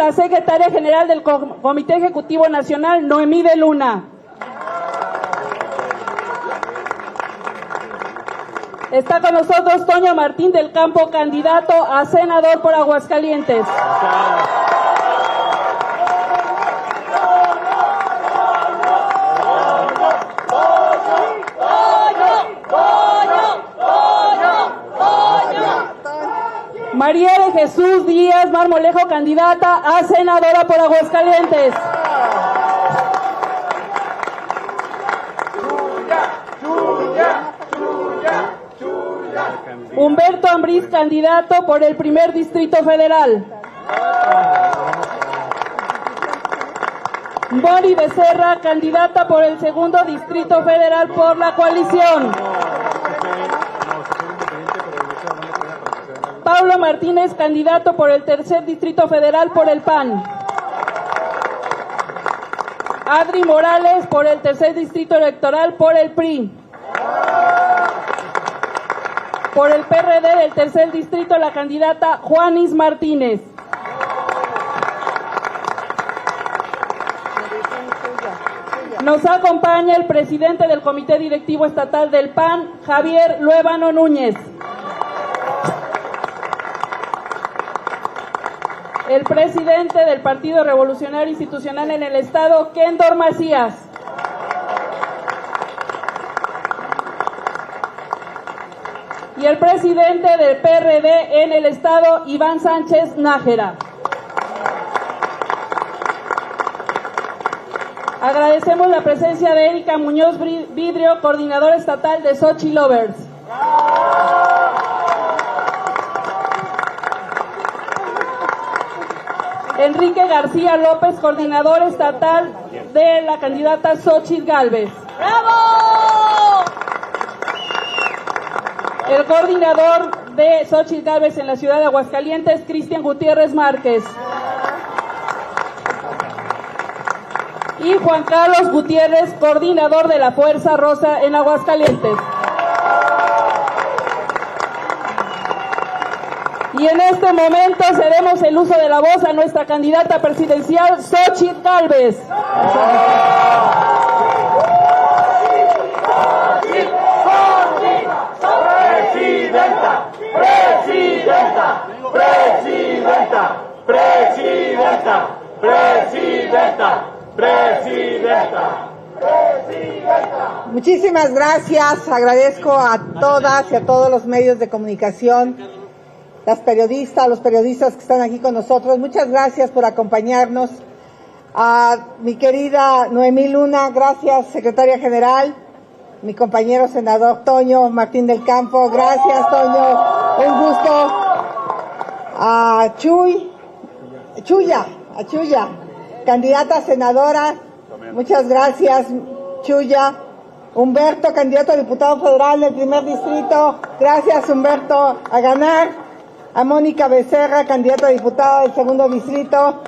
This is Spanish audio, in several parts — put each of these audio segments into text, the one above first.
la secretaria general del Comité Ejecutivo Nacional, Noemí de Luna. Está con nosotros Toño Martín del Campo, candidato a senador por Aguascalientes. María de Jesús Díaz Marmolejo, candidata a senadora por Aguascalientes. Humberto Ambriz, candidato por el primer Distrito Federal. Mori Becerra, candidata por el segundo Distrito Federal por la coalición. Pablo Martínez, candidato por el tercer Distrito Federal por el PAN. Adri Morales, por el tercer Distrito Electoral por el PRI. Por el PRD del tercer distrito, la candidata Juanis Martínez. Nos acompaña el presidente del Comité Directivo Estatal del PAN, Javier Luébano Núñez. El presidente del Partido Revolucionario Institucional en el Estado, Kendor Macías. Y el presidente del PRD en el Estado, Iván Sánchez Nájera. Agradecemos la presencia de Erika Muñoz Vidrio, coordinadora estatal de Xochitl Lovers. Enrique García López, coordinador estatal de la candidata Xochitl Gálvez. ¡Bravo! El coordinador de Xochitl Gálvez en la ciudad de Aguascalientes, Cristian Gutiérrez Márquez. Y Juan Carlos Gutiérrez, coordinador de la Fuerza Rosa en Aguascalientes. Y en este momento cedemos el uso de la voz a nuestra candidata presidencial, Xochitl Gálvez. Presidenta, presidenta, presidenta, presidenta, presidenta, presidenta, presidenta. Muchísimas gracias, agradezco a todas y a todos los medios de comunicación, las periodistas, los periodistas que están aquí con nosotros, muchas gracias por acompañarnos. A mi querida Noemí Luna, gracias, secretaria general. Mi compañero senador Toño Martín del Campo, gracias Toño, un gusto. A Chuya, candidata a senadora, muchas gracias Chuya. Humberto, candidato a diputado federal del primer distrito, gracias Humberto, a ganar. A Mónica Becerra, candidata a diputada del segundo distrito,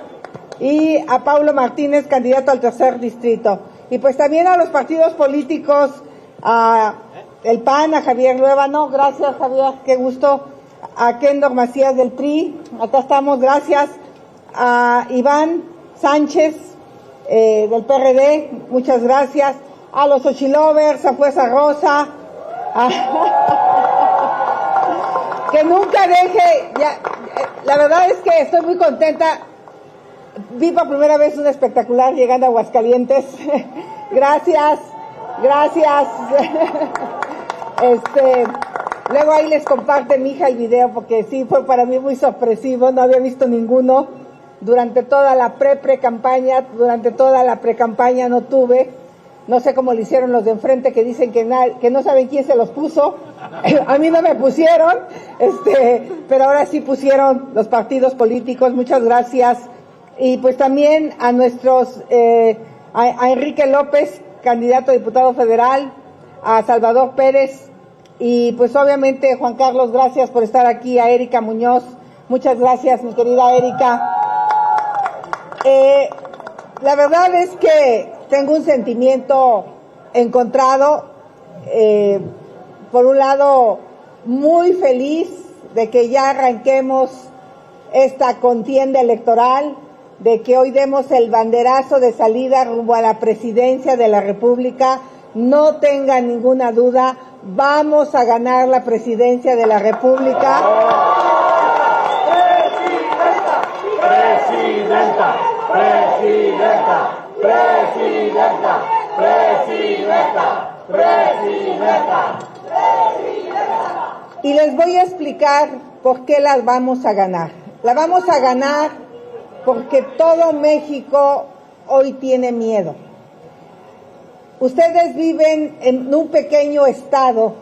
y a Paulo Martínez, candidato al tercer distrito. Y pues también a los partidos políticos, a el PAN, a Javier Luébano, gracias Javier, qué gusto, a Kendor Macías del PRI, acá estamos, gracias, a Iván Sánchez del PRD, muchas gracias, a los Xochitl Lovers, a Fuerza Rosa, que nunca deje, la verdad es que estoy muy contenta, vi por primera vez un espectacular llegando a Aguascalientes, gracias, luego ahí les comparte mi hija el video porque sí fue para mí muy sorpresivo, no había visto ninguno, durante toda la pre-campaña no tuve, no sé cómo lo hicieron los de enfrente que dicen que no saben quién se los puso, a mí no me pusieron, pero ahora sí pusieron los partidos políticos, muchas gracias, y pues también a nuestros, a Enrique López, candidato a diputado federal, a Salvador Pérez, y pues obviamente Juan Carlos, gracias por estar aquí, a Erika Muñoz, muchas gracias mi querida Erika. La verdad es que tengo un sentimiento encontrado, por un lado muy feliz de que ya arranquemos esta contienda electoral, de que hoy demos el banderazo de salida rumbo a la presidencia de la República. No tengan ninguna duda, vamos a ganar la presidencia de la República. Presidenta, presidenta, presidenta, presidenta, presidenta, presidenta. Y les voy a explicar por qué las vamos a ganar. La vamos a ganar porque todo México hoy tiene miedo. Ustedes viven en un pequeño estado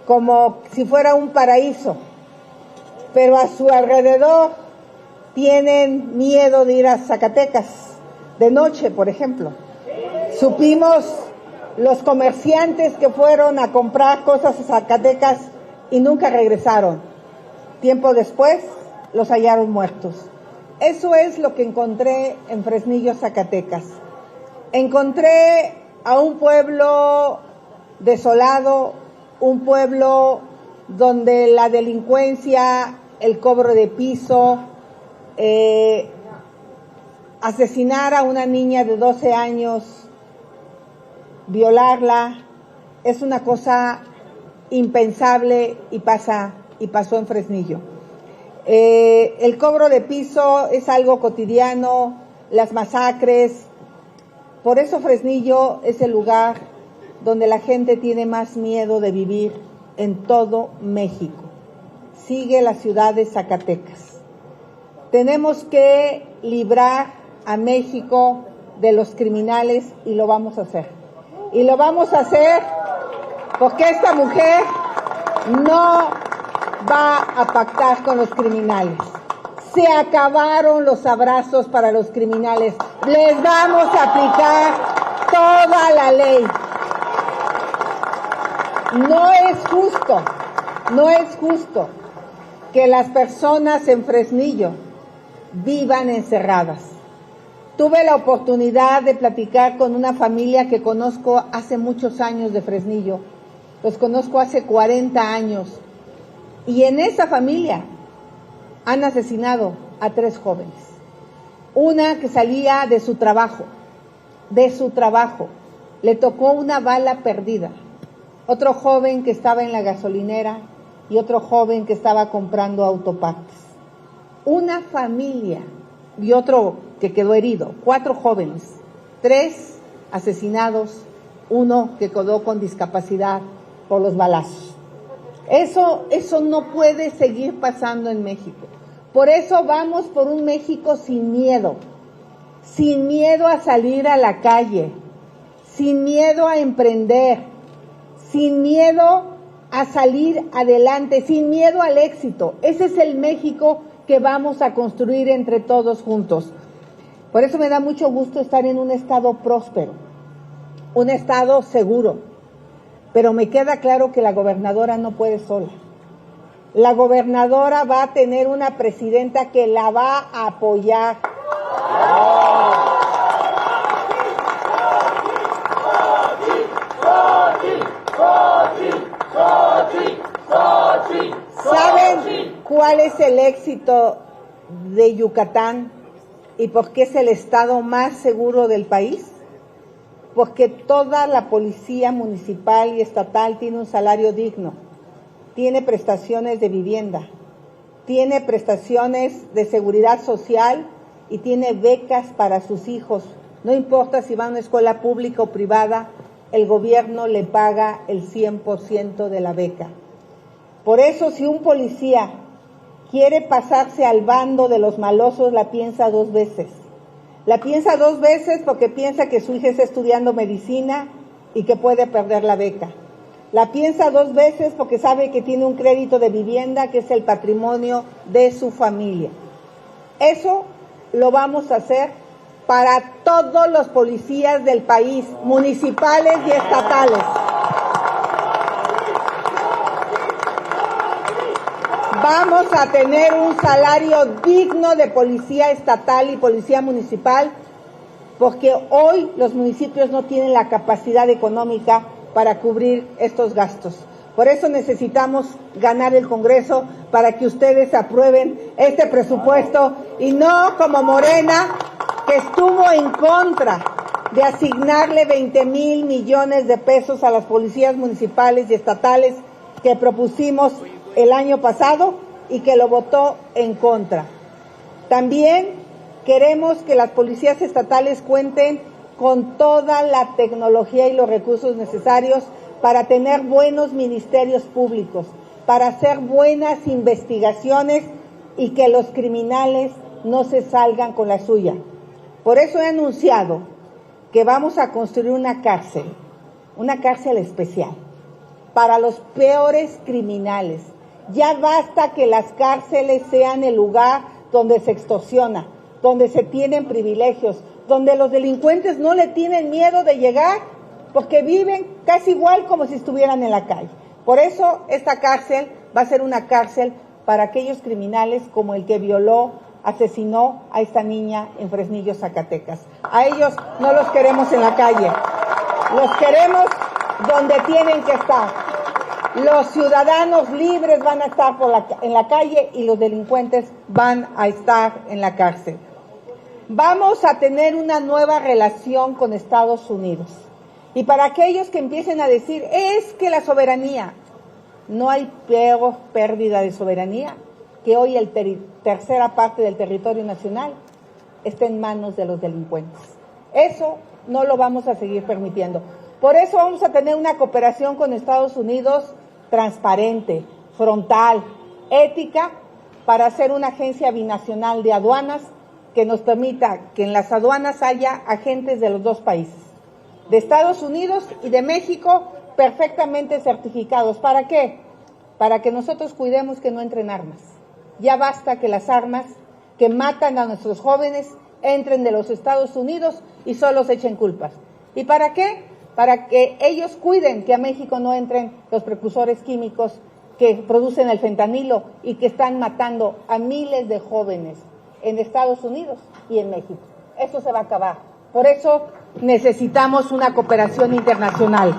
como si fuera un paraíso, pero a su alrededor tienen miedo de ir a Zacatecas, de noche, por ejemplo. Supimos los comerciantes que fueron a comprar cosas a Zacatecas y nunca regresaron. Tiempo después, los hallaron muertos. Eso es lo que encontré en Fresnillo, Zacatecas. Encontré a un pueblo desolado, un pueblo donde la delincuencia, el cobro de piso, asesinar a una niña de 12 años, violarla, es una cosa impensable y pasó en Fresnillo. El cobro de piso es algo cotidiano, las masacres. Por eso Fresnillo es el lugar donde la gente tiene más miedo de vivir en todo México. Sigue la ciudad de Zacatecas. Tenemos que librar a México de los criminales y lo vamos a hacer. Y lo vamos a hacer porque esta mujer no va a pactar con los criminales. Se acabaron los abrazos para los criminales. Les vamos a aplicar toda la ley. No es justo que las personas en Fresnillo vivan encerradas. Tuve la oportunidad de platicar con una familia que conozco hace muchos años de Fresnillo. Los conozco hace 40 años. Y en esa familia han asesinado a 3 jóvenes. Una que salía de su trabajo, le tocó una bala perdida. Otro joven que estaba en la gasolinera y otro joven que estaba comprando autopartes. Una familia y otro que quedó herido, 4 jóvenes, 3 asesinados, 1 que quedó con discapacidad por los balazos. Eso no puede seguir pasando en México. Por eso vamos por un México sin miedo a salir a la calle, sin miedo a emprender, sin miedo a salir adelante, sin miedo al éxito. Ese es el México que vamos a construir entre todos juntos. Por eso me da mucho gusto estar en un estado próspero, un estado seguro. Pero me queda claro que la gobernadora no puede sola. La gobernadora va a tener una presidenta que la va a apoyar. ¿Saben cuál es el éxito de Yucatán y por qué es el estado más seguro del país? Porque toda la policía municipal y estatal tiene un salario digno, tiene prestaciones de vivienda, tiene prestaciones de seguridad social y tiene becas para sus hijos. No importa si van a una escuela pública o privada, el gobierno le paga el 100% de la beca. Por eso, si un policía quiere pasarse al bando de los malosos, la piensa 2 veces. La piensa 2 veces porque piensa que su hija está estudiando medicina y que puede perder la beca. La piensa 2 veces porque sabe que tiene un crédito de vivienda que es el patrimonio de su familia. Eso lo vamos a hacer para todos los policías del país, municipales y estatales. Vamos a tener un salario digno de policía estatal y policía municipal, porque hoy los municipios no tienen la capacidad económica para cubrir estos gastos. Por eso necesitamos ganar el Congreso para que ustedes aprueben este presupuesto y no como Morena, que estuvo en contra de asignarle 20,000 millones de pesos a las policías municipales y estatales que propusimos el año pasado y que lo votó en contra. También queremos que las policías estatales cuenten con toda la tecnología y los recursos necesarios para tener buenos ministerios públicos, para hacer buenas investigaciones y que los criminales no se salgan con la suya. Por eso he anunciado que vamos a construir una cárcel especial para los peores criminales. Ya basta que las cárceles sean el lugar donde se extorsiona, donde se tienen privilegios, donde los delincuentes no le tienen miedo de llegar porque viven casi igual como si estuvieran en la calle. Por eso esta cárcel va a ser una cárcel para aquellos criminales como el que violó, asesinó a esta niña en Fresnillo, Zacatecas. A ellos no los queremos en la calle, los queremos donde tienen que estar. Los ciudadanos libres van a estar en la calle y los delincuentes van a estar en la cárcel. Vamos a tener una nueva relación con Estados Unidos. Y para aquellos que empiecen a decir, es que la soberanía, no hay peor pérdida de soberanía que hoy tercera parte del territorio nacional está en manos de los delincuentes. Eso no lo vamos a seguir permitiendo. Por eso vamos a tener una cooperación con Estados Unidos transparente, frontal, ética, para hacer una agencia binacional de aduanas que nos permita que en las aduanas haya agentes de los dos países, de Estados Unidos y de México, perfectamente certificados. ¿Para qué? Para que nosotros cuidemos que no entren armas. Ya basta que las armas que matan a nuestros jóvenes entren de los Estados Unidos y solo se echen culpas. ¿Y para qué? Para que ellos cuiden que a México no entren los precursores químicos que producen el fentanilo y que están matando a miles de jóvenes en Estados Unidos y en México. Eso se va a acabar. Por eso necesitamos una cooperación internacional.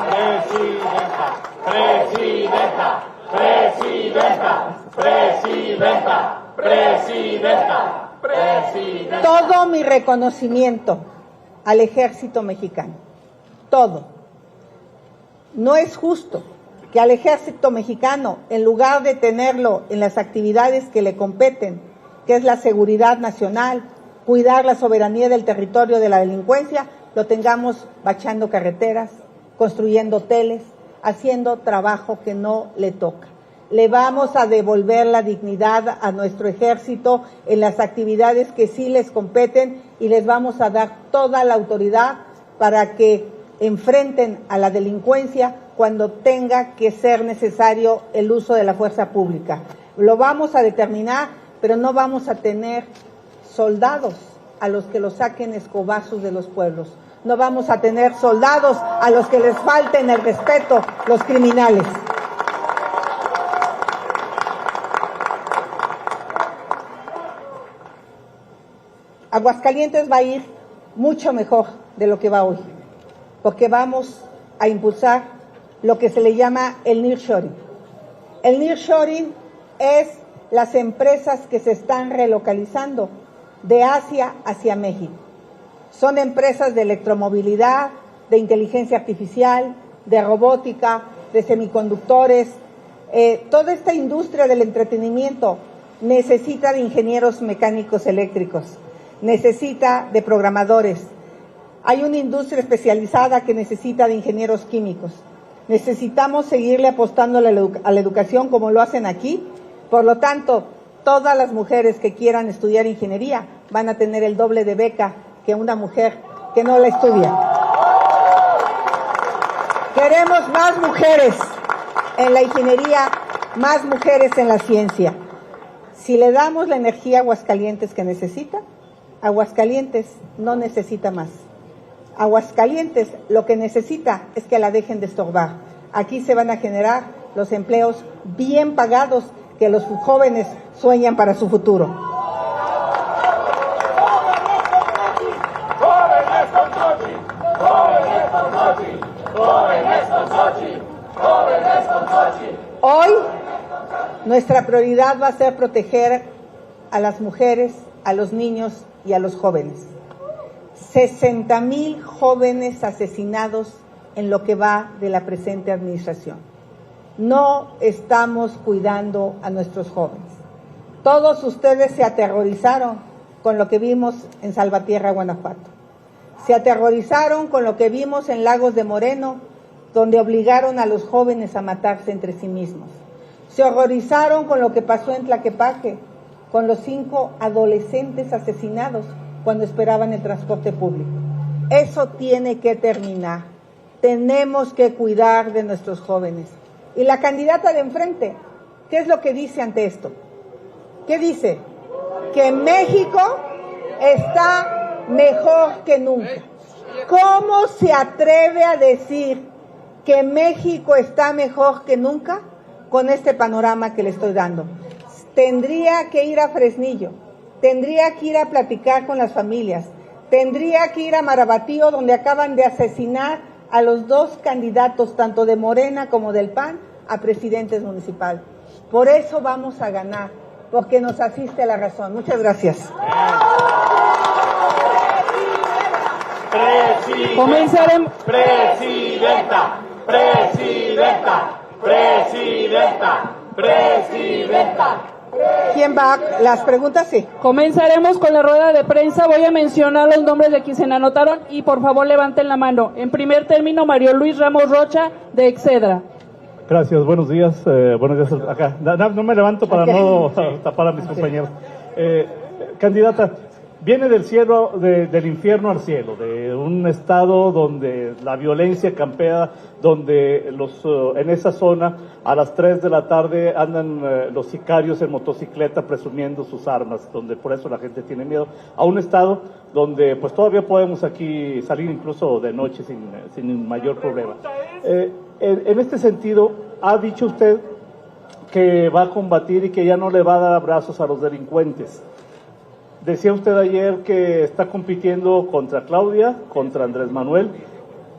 Presidenta, presidenta, presidenta, presidenta, presidenta, presidenta. Todo mi reconocimiento al ejército mexicano. Todo. No es justo que al ejército mexicano, en lugar de tenerlo en las actividades que le competen, que es la seguridad nacional, cuidar la soberanía del territorio de la delincuencia, lo tengamos bachando carreteras, construyendo hoteles, haciendo trabajo que no le toca. Le vamos a devolver la dignidad a nuestro ejército en las actividades que sí les competen y les vamos a dar toda la autoridad para que enfrenten a la delincuencia cuando tenga que ser necesario el uso de la fuerza pública. Lo vamos a determinar, pero no vamos a tener soldados a los que los saquen escobazos de los pueblos. No vamos a tener soldados a los que les falten el respeto los criminales. Aguascalientes va a ir mucho mejor de lo que va hoy, porque vamos a impulsar lo que se le llama el nearshoring. El nearshoring es las empresas que se están relocalizando de Asia hacia México. Son empresas de electromovilidad, de inteligencia artificial, de robótica, de semiconductores. Toda esta industria del entretenimiento necesita de ingenieros mecánicos eléctricos, necesita de programadores. Hay una industria especializada que necesita de ingenieros químicos. Necesitamos seguirle apostando a la educación como lo hacen aquí. Por lo tanto, todas las mujeres que quieran estudiar ingeniería van a tener el doble de beca que una mujer que no la estudia. Queremos más mujeres en la ingeniería, más mujeres en la ciencia. Si le damos la energía a Aguascalientes que necesita, Aguascalientes no necesita más. Aguascalientes lo que necesita es que la dejen de estorbar. Aquí se van a generar los empleos bien pagados que los jóvenes sueñan para su futuro. ¡Jóvenes con Xochitl! Hoy nuestra prioridad va a ser proteger a las mujeres, a los niños y a los jóvenes. 60,000 jóvenes asesinados en lo que va de la presente administración. No estamos cuidando a nuestros jóvenes. Todos ustedes se aterrorizaron con lo que vimos en Salvatierra, Guanajuato. Se aterrorizaron con lo que vimos en Lagos de Moreno, donde obligaron a los jóvenes a matarse entre sí mismos. Se horrorizaron con lo que pasó en Tlaquepaque, con los 5 adolescentes asesinados cuando esperaban el transporte público. Eso tiene que terminar. Tenemos que cuidar de nuestros jóvenes. Y la candidata de enfrente, ¿qué es lo que dice ante esto? ¿Qué dice? Que México está mejor que nunca. ¿Cómo se atreve a decir que México está mejor que nunca con este panorama que le estoy dando? Tendría que ir a Fresnillo, tendría que ir a platicar con las familias, tendría que ir a Marabatío, donde acaban de asesinar a los 2 candidatos, tanto de Morena como del PAN, a presidentes municipales. Por eso vamos a ganar, porque nos asiste la razón. Muchas gracias. Comenzaremos. Presidenta. ¿Quién va? ¿Las preguntas? Sí. Comenzaremos con la rueda de prensa. Voy a mencionar los nombres de quienes se anotaron y por favor levanten la mano. En primer término, Mario Luis Ramos Rocha, de Excedra. Gracias, buenos días. Buenos días acá. No me levanto para no tapar a mis compañeros. Candidata, viene del cielo, del infierno al cielo, de un estado donde la violencia campea, donde en esa zona a las 3 de la tarde andan los sicarios en motocicleta presumiendo sus armas, donde por eso la gente tiene miedo, a un estado donde pues todavía podemos aquí salir incluso de noche sin mayor problema. En este sentido, ha dicho usted que va a combatir y que ya no le va a dar abrazos a los delincuentes. Decía usted ayer que está compitiendo contra Claudia, contra Andrés Manuel,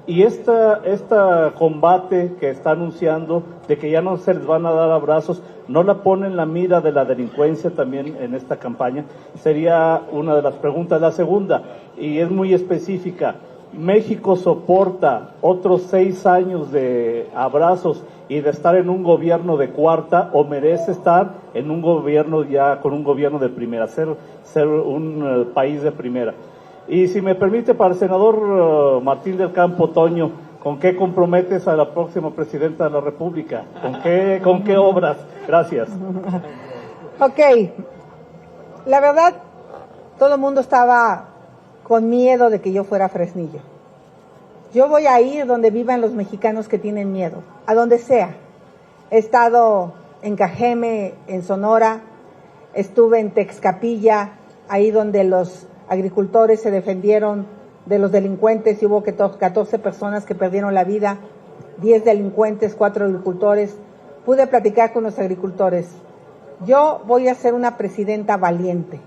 y esta combate que está anunciando de que ya no se les van a dar abrazos, ¿no la pone en la mira de la delincuencia también en esta campaña? Sería una de las preguntas. La segunda, y es muy específica, ¿México soporta otros 6 años de abrazos y de estar en un gobierno de cuarta, o merece estar en un gobierno ya con un gobierno de primera, ser un país de primera? Y si me permite, para el senador Martín del Campo, Toño, ¿con qué comprometes a la próxima presidenta de la República? ¿Con qué obras? Gracias. Ok, la verdad, todo el mundo estaba con miedo de que yo fuera a Fresnillo. Yo voy a ir donde vivan los mexicanos que tienen miedo, a donde sea. He estado en Cajeme, en Sonora, estuve en Texcapilla, ahí donde los agricultores se defendieron de los delincuentes y hubo 14 personas que perdieron la vida, 10 delincuentes, 4 agricultores. Pude platicar con los agricultores. Yo voy a ser una presidenta valiente.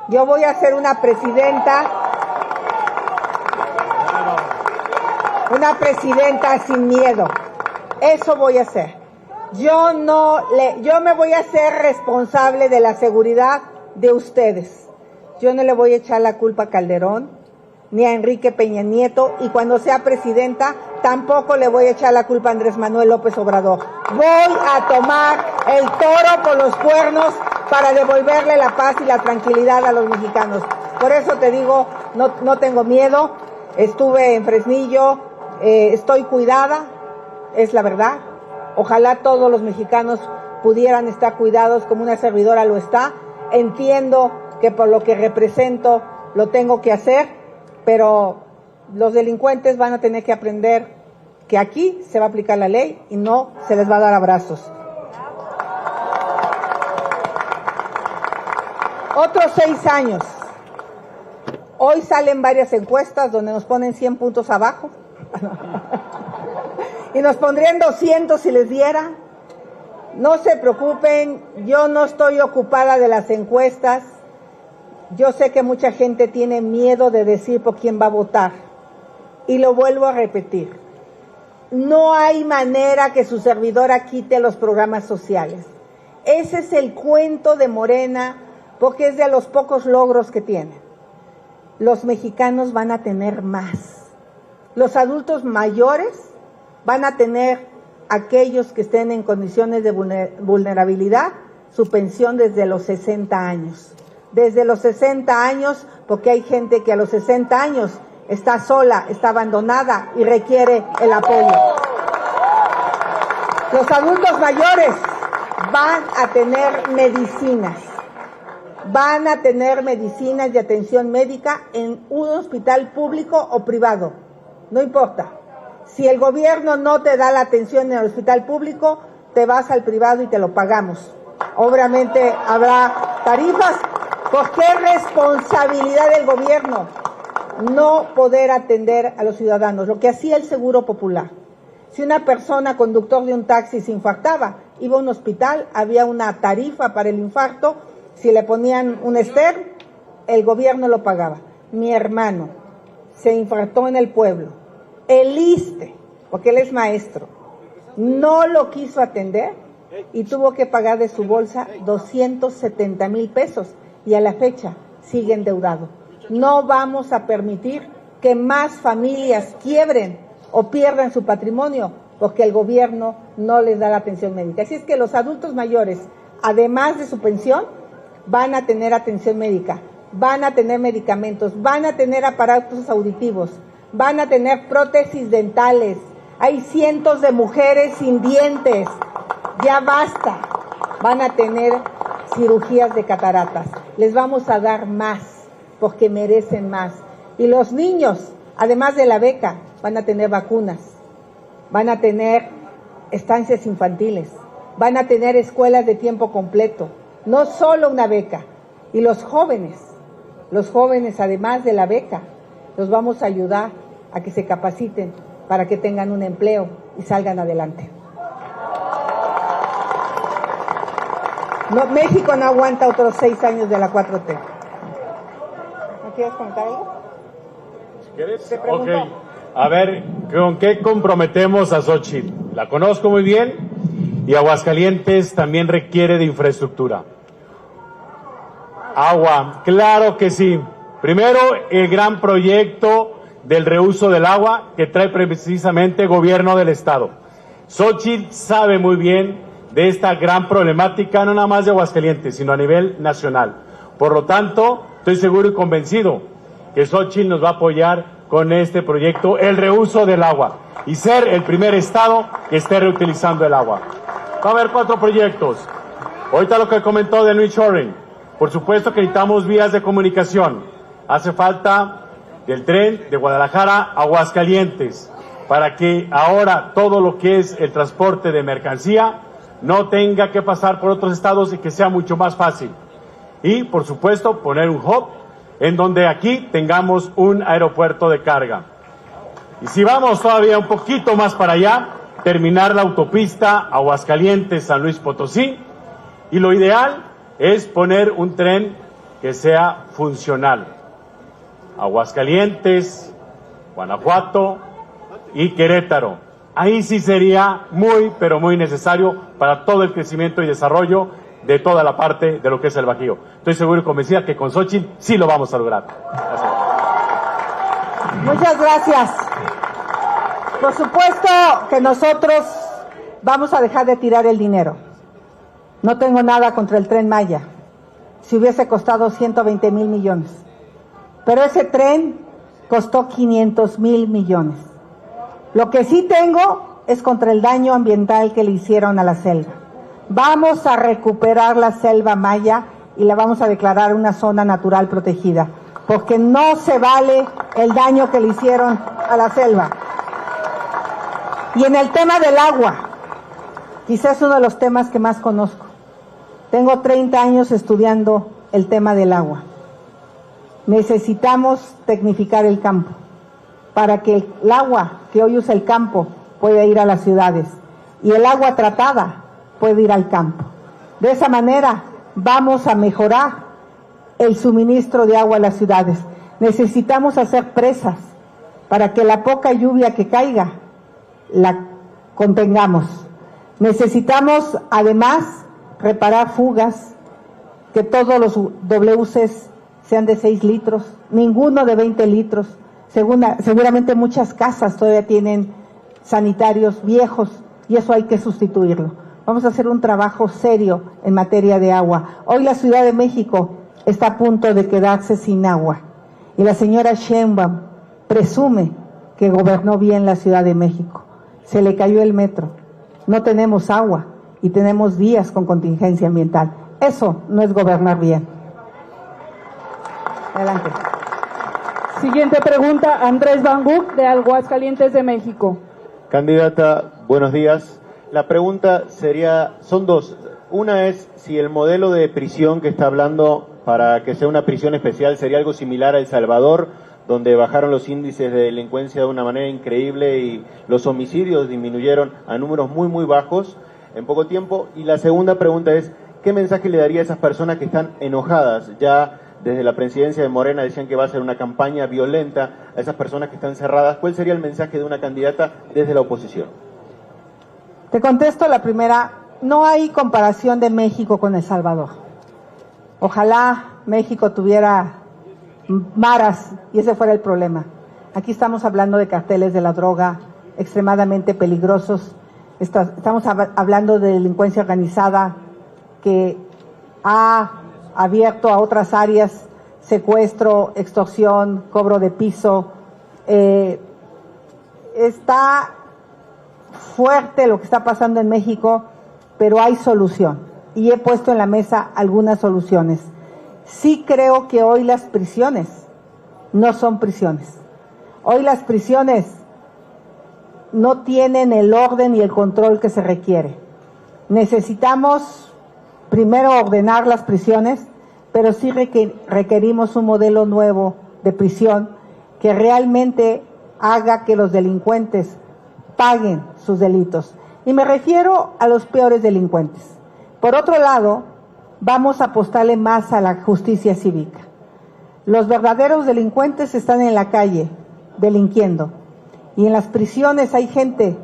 Yo voy a ser una presidenta sin miedo. Eso voy a hacer. Yo me voy a hacer responsable de la seguridad de ustedes. Yo no le voy a echar la culpa a Calderón ni a Enrique Peña Nieto, y cuando sea presidenta tampoco le voy a echar la culpa a Andrés Manuel López Obrador. Voy a tomar el toro por los cuernos para devolverle la paz y la tranquilidad a los mexicanos. Por eso te digo, no tengo miedo. Estuve en Fresnillo, estoy cuidada, es la verdad. Ojalá todos los mexicanos pudieran estar cuidados como una servidora lo está. Entiendo que por lo que represento lo tengo que hacer, pero los delincuentes van a tener que aprender que aquí se va a aplicar la ley y no se les va a dar abrazos. Otros 6 años. Hoy salen varias encuestas donde nos ponen 100 puntos abajo y nos pondrían 200 si les diera. No se preocupen, yo no estoy ocupada de las encuestas. Yo sé que mucha gente tiene miedo de decir por quién va a votar. Y lo vuelvo a repetir. No hay manera que su servidora quite los programas sociales. Ese es el cuento de Morena, porque es de los pocos logros que tiene. Los mexicanos van a tener más. Los adultos mayores van a tener, aquellos que estén en condiciones de vulnerabilidad, su pensión desde los 60 años. Desde los 60 años, porque hay gente que a los 60 años está sola, está abandonada y requiere el apoyo. Los adultos mayores van a tener medicinas. Van a tener medicinas y atención médica en un hospital público o privado. No importa. Si el gobierno no te da la atención en el hospital público, te vas al privado y te lo pagamos. Obviamente habrá tarifas, porque es responsabilidad del gobierno no poder atender a los ciudadanos. Lo que hacía el Seguro Popular. Si una persona, conductor de un taxi, se infartaba, iba a un hospital, había una tarifa para el infarto. Si le ponían un ester, el gobierno lo pagaba. Mi hermano se infartó en el pueblo. El ISSSTE, porque él es maestro, no lo quiso atender y tuvo que pagar de su bolsa 270,000 pesos y a la fecha sigue endeudado. No vamos a permitir que más familias quiebren o pierdan su patrimonio porque el gobierno no les da la atención médica. Así es que los adultos mayores, además de su pensión, van a tener atención médica, van a tener medicamentos, van a tener aparatos auditivos, van a tener prótesis dentales. Hay cientos de mujeres sin dientes, ya basta. Van a tener cirugías de cataratas. Les vamos a dar más, porque merecen más. Y los niños, además de la beca, van a tener vacunas, van a tener estancias infantiles, van a tener escuelas de tiempo completo, no solo una beca. Y los jóvenes, además de la beca, los vamos a ayudar a que se capaciten para que tengan un empleo y salgan adelante. No, México no aguanta otros 6 años de la 4T. ¿No quieres comentar algo? Si quieres. Ok. A ver, ¿con qué comprometemos a Xóchitl? La conozco muy bien y Aguascalientes también requiere de infraestructura. Agua, claro que sí. Primero, el gran proyecto del reuso del agua que trae precisamente el gobierno del estado. Xóchitl sabe muy bien de esta gran problemática, no nada más de Aguascalientes, sino a nivel nacional. Por lo tanto, estoy seguro y convencido que Xóchitl nos va a apoyar con este proyecto, el reuso del agua, y ser el primer estado que esté reutilizando el agua. Va a haber 4 proyectos. Ahorita lo que comentó de nearshoring. Por supuesto que necesitamos vías de comunicación. Hace falta del tren de Guadalajara a Aguascalientes, para que ahora todo lo que es el transporte de mercancía no tenga que pasar por otros estados y que sea mucho más fácil. Y, por supuesto, poner un hub en donde aquí tengamos un aeropuerto de carga. Y si vamos todavía un poquito más para allá, terminar la autopista Aguascalientes-San Luis Potosí, y lo ideal es poner un tren que sea funcional. Aguascalientes, Guanajuato y Querétaro. Ahí sí sería muy, pero muy necesario para todo el crecimiento y desarrollo de toda la parte de lo que es el Bajío. Estoy seguro y convencida que con Xóchitl sí lo vamos a lograr. Gracias. Muchas gracias. Por supuesto que nosotros vamos a dejar de tirar el dinero. No tengo nada contra el Tren Maya, si hubiese costado 120,000 millones. Pero ese tren costó 500,000 millones. Lo que sí tengo es contra el daño ambiental que le hicieron a la selva. Vamos a recuperar la selva maya y la vamos a declarar una zona natural protegida, porque no se vale el daño que le hicieron a la selva. Y en el tema del agua, quizás es uno de los temas que más conozco. Tengo 30 años estudiando el tema del agua. Necesitamos tecnificar el campo para que el agua que hoy usa el campo pueda ir a las ciudades y el agua tratada puede ir al campo. De esa manera vamos a mejorar el suministro de agua a las ciudades. Necesitamos hacer presas para que la poca lluvia que caiga la contengamos. Necesitamos además reparar fugas, que todos los WCs sean de 6 litros, ninguno de 20 litros. Seguramente muchas casas todavía tienen sanitarios viejos y eso hay que sustituirlo. Vamos a hacer un trabajo serio en materia de agua. Hoy la Ciudad de México está a punto de quedarse sin agua y la señora Sheinbaum presume que gobernó bien la Ciudad de México. Se le cayó el metro, no tenemos agua y tenemos días con contingencia ambiental. Eso no es gobernar bien. Adelante. Siguiente pregunta, Andrés Van Gogh, de Aguascalientes de México. Candidata, buenos días. La pregunta son dos. Una es si el modelo de prisión que está hablando para que sea una prisión especial sería algo similar a El Salvador, donde bajaron los índices de delincuencia de una manera increíble y los homicidios disminuyeron a números muy, muy bajos en poco tiempo. Y la segunda pregunta es, ¿qué mensaje le daría a esas personas que están enojadas? Ya desde la presidencia de Morena decían que va a ser una campaña violenta a esas personas que están cerradas. ¿Cuál sería el mensaje de una candidata desde la oposición? Te contesto la primera. No hay comparación de México con El Salvador. Ojalá México tuviera maras y ese fuera el problema. Aquí estamos hablando de carteles de la droga extremadamente peligrosos. Estamos hablando de delincuencia organizada que ha abierto a otras áreas, secuestro, extorsión, cobro de piso. Está fuerte lo que está pasando en México, pero hay solución y he puesto en la mesa algunas soluciones. Sí creo que hoy las prisiones no son prisiones. Hoy las prisiones no tienen el orden y el control que se requiere. Necesitamos primero ordenar las prisiones, pero sí requerimos un modelo nuevo de prisión que realmente haga que los delincuentes paguen sus delitos. Y me refiero a los peores delincuentes. Por otro lado, vamos a apostarle más a la justicia cívica. Los verdaderos delincuentes están en la calle, delinquiendo. Y en las prisiones hay gente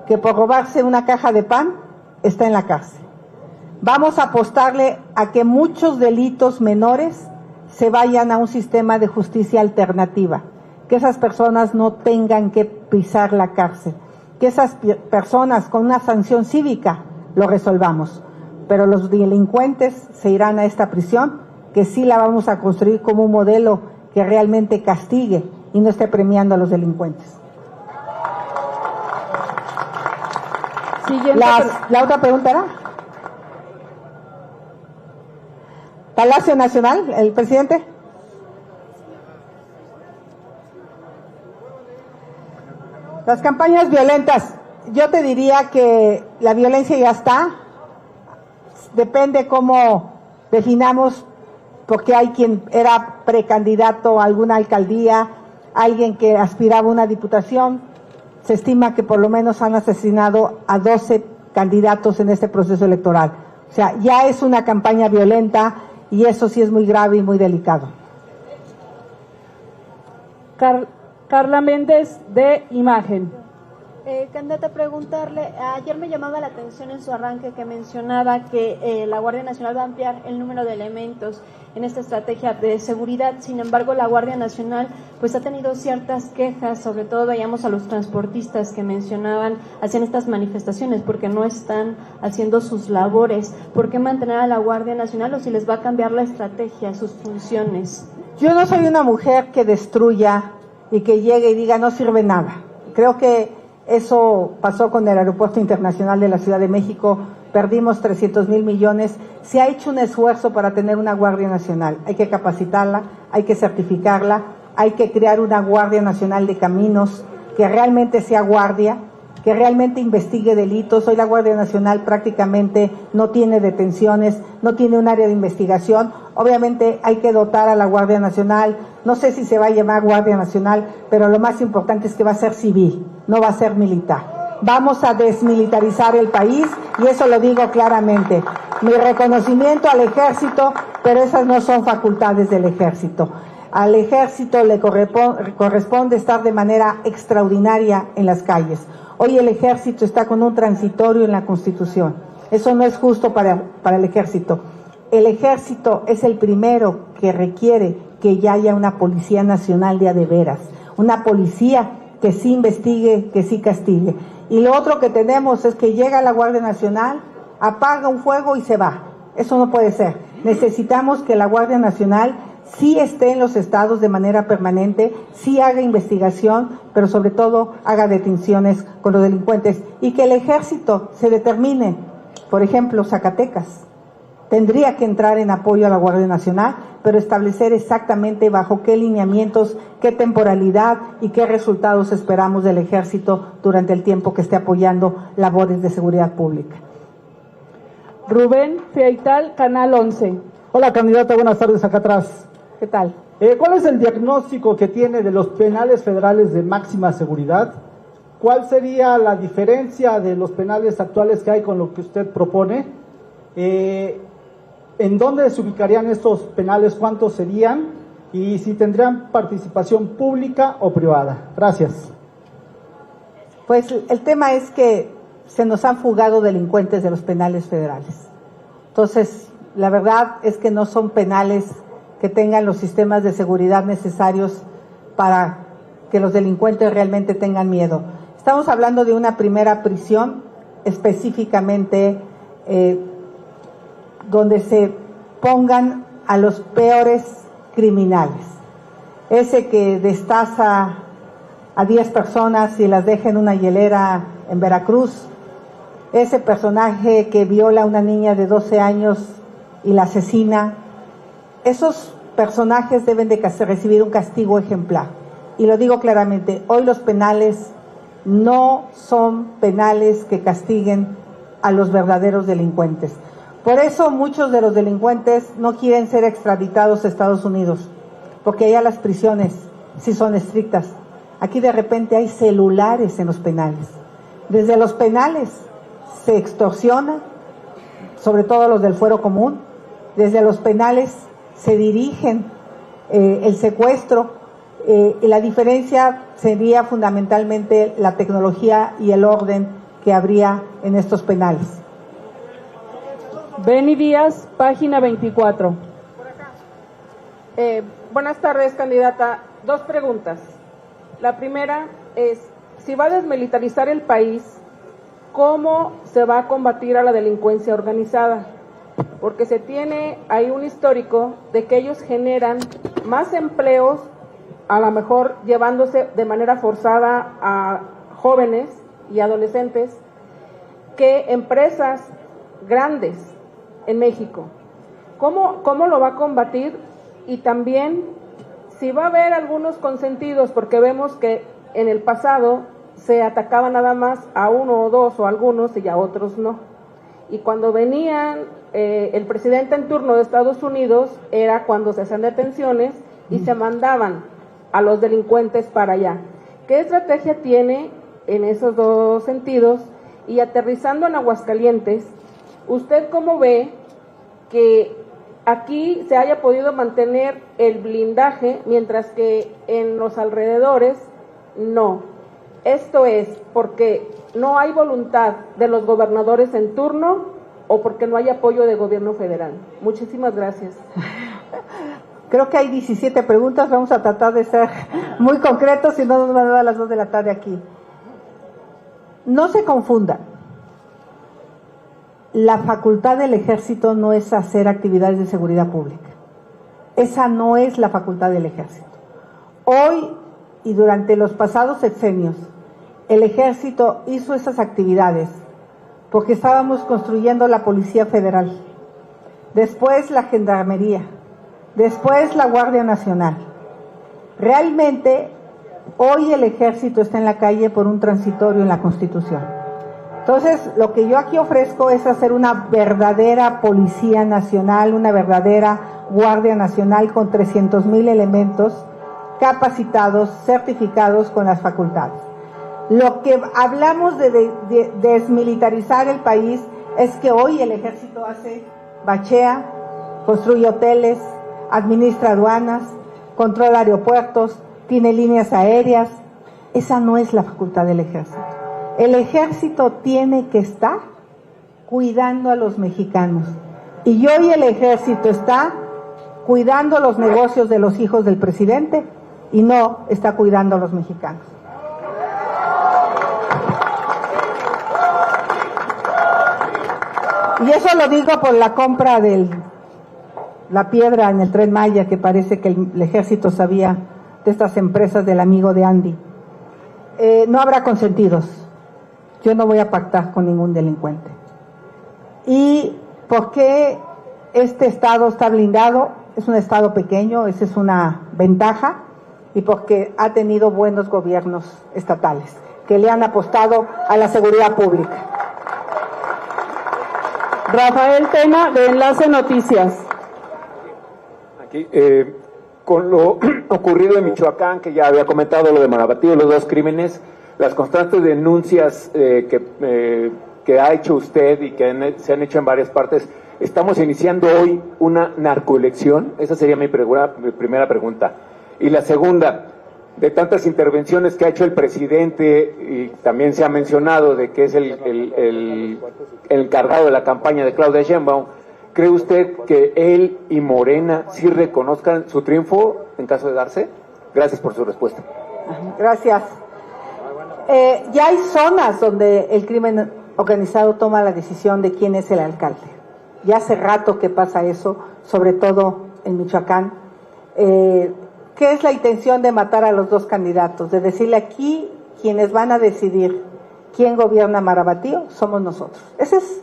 que por robarse una caja de pan está en la cárcel. Vamos a apostarle a que muchos delitos menores se vayan a un sistema de justicia alternativa, que esas personas no tengan que pisar la cárcel, que esas personas con una sanción cívica lo resolvamos, pero los delincuentes se irán a esta prisión, que sí la vamos a construir como un modelo que realmente castigue y no esté premiando a los delincuentes. La otra pregunta era Palacio Nacional, el presidente. Las campañas violentas, yo te diría que la violencia ya está, depende cómo definamos, porque hay quien era precandidato a alguna alcaldía, alguien que aspiraba a una diputación. Se estima que por lo menos han asesinado a 12 candidatos en este proceso electoral. O sea, ya es una campaña violenta y eso sí es muy grave y muy delicado. Carla Méndez, de Imagen. Candidata, preguntarle, ayer me llamaba la atención en su arranque que mencionaba que la Guardia Nacional va a ampliar el número de elementos en esta estrategia de seguridad. Sin embargo, la Guardia Nacional pues ha tenido ciertas quejas, sobre todo veíamos a los transportistas que mencionaban, hacían estas manifestaciones porque no están haciendo sus labores. ¿Por qué mantener a la Guardia Nacional o si les va a cambiar la estrategia, sus funciones? Yo no soy una mujer que destruya y que llegue y diga no sirve nada. Creo que eso pasó con el Aeropuerto Internacional de la Ciudad de México, perdimos 300,000 millones. Se ha hecho un esfuerzo para tener una Guardia Nacional, hay que capacitarla, hay que certificarla, hay que crear una Guardia Nacional de Caminos que realmente sea guardia, que realmente investigue delitos. Hoy la Guardia Nacional prácticamente no tiene detenciones, no tiene un área de investigación. Obviamente hay que dotar a la Guardia Nacional, no sé si se va a llamar Guardia Nacional, pero lo más importante es que va a ser civil, no va a ser militar. Vamos a desmilitarizar el país y eso lo digo claramente. Mi reconocimiento al ejército, pero esas no son facultades del ejército. Al ejército le corresponde estar de manera extraordinaria en las calles. Hoy el ejército está con un transitorio en la Constitución. Eso no es justo para el ejército. El ejército es el primero que requiere que ya haya una policía nacional de a de veras, una policía que sí investigue, que sí castigue. Y lo otro que tenemos es que llega la Guardia Nacional, apaga un fuego y se va. Eso no puede ser. Necesitamos que la Guardia Nacional sí esté en los estados de manera permanente, sí haga investigación, pero sobre todo haga detenciones con los delincuentes, y que el ejército se determine. Por ejemplo, Zacatecas tendría que entrar en apoyo a la Guardia Nacional, pero establecer exactamente bajo qué lineamientos, qué temporalidad y qué resultados esperamos del ejército durante el tiempo que esté apoyando labores de seguridad pública. Rubén Feital, Canal 11. Hola, candidata, buenas tardes, acá atrás. ¿Qué tal? ¿Cuál es el diagnóstico que tiene de los penales federales de máxima seguridad? ¿Cuál sería la diferencia de los penales actuales que hay con lo que usted propone? ¿En dónde se ubicarían estos penales? ¿Cuántos serían? Y si tendrían participación pública o privada. Gracias. Pues el tema es que se nos han fugado delincuentes de los penales federales. Entonces, la verdad es que no son penales que tengan los sistemas de seguridad necesarios para que los delincuentes realmente tengan miedo. Estamos hablando de una primera prisión específicamente donde se pongan a los peores criminales. Ese que destaza a 10 personas y las deja en una hielera en Veracruz. Ese personaje que viola a una niña de 12 años y la asesina. Esos personajes deben de recibir un castigo ejemplar. Y lo digo claramente, hoy los penales no son penales que castiguen a los verdaderos delincuentes. Por eso muchos de los delincuentes no quieren ser extraditados a Estados Unidos, porque allá las prisiones sí son estrictas. Aquí de repente hay celulares en los penales. Desde los penales se extorsiona, sobre todo los del fuero común. Desde los penales se dirigen el secuestro, y la diferencia sería fundamentalmente la tecnología y el orden que habría en estos penales. Beni Díaz, página 24. Buenas tardes, candidata. 2 preguntas. La primera es, si va a desmilitarizar el país, ¿cómo se va a combatir a la delincuencia organizada? Porque se tiene ahí un histórico de que ellos generan más empleos, a lo mejor llevándose de manera forzada a jóvenes y adolescentes, que empresas grandes en México. ¿Cómo lo va a combatir? Y también, si va a haber algunos consentidos, porque vemos que en el pasado se atacaba nada más a uno o dos o algunos y a otros no. Y cuando venían el presidente en turno de Estados Unidos, era cuando se hacían detenciones y se mandaban a los delincuentes para allá. ¿Qué estrategia tiene en esos 2 sentidos? Y aterrizando en Aguascalientes, ¿usted cómo ve que aquí se haya podido mantener el blindaje, mientras que en los alrededores no? Esto es porque no hay voluntad de los gobernadores en turno o porque no hay apoyo del gobierno federal. Muchísimas gracias. Creo que hay 17 preguntas, vamos a tratar de ser muy concretos, si no nos van a dar las 2 de la tarde aquí. No se confunda. La facultad del ejército no es hacer actividades de seguridad pública. Esa no es la facultad del ejército. Hoy y durante los pasados sexenios, el ejército hizo esas actividades porque estábamos construyendo la Policía Federal, después la Gendarmería, después la Guardia Nacional. Realmente, hoy el ejército está en la calle por un transitorio en la Constitución. Entonces, lo que yo aquí ofrezco es hacer una verdadera Policía Nacional, una verdadera Guardia Nacional con 300,000 elementos capacitados, certificados con las facultades. Lo que hablamos de desmilitarizar el país es que hoy el ejército bachea, construye hoteles, administra aduanas, controla aeropuertos, tiene líneas aéreas. Esa no es la facultad del ejército. El ejército tiene que estar cuidando a los mexicanos. Y hoy el ejército está cuidando los negocios de los hijos del presidente y no está cuidando a los mexicanos. Y eso lo digo por la compra de la piedra en el Tren Maya, que parece que el ejército sabía de estas empresas del amigo de Andy. No habrá consentidos. Yo no voy a pactar con ningún delincuente. ¿Y por qué este estado está blindado? Es un estado pequeño, esa es una ventaja, y porque ha tenido buenos gobiernos estatales que le han apostado a la seguridad pública. Rafael Tena, de Enlace Noticias. Aquí, con lo ocurrido en Michoacán, que ya había comentado lo de Marabatío, los dos crímenes, las constantes denuncias que ha hecho usted y que se han hecho en varias partes, estamos iniciando hoy una narcoelección. Esa sería mi primera pregunta. Y la segunda, de tantas intervenciones que ha hecho el presidente, y también se ha mencionado de que es el encargado de la campaña de Claudia Sheinbaum, ¿cree usted que él y Morena sí reconozcan su triunfo en caso de darse? Gracias por su respuesta. Gracias. Ya hay zonas donde el crimen organizado toma la decisión de quién es el alcalde. Ya hace rato que pasa eso, sobre todo en Michoacán. ¿Qué es la intención de matar a los dos candidatos? De decirle aquí, quienes van a decidir quién gobierna Marabatío, somos nosotros. Ese es,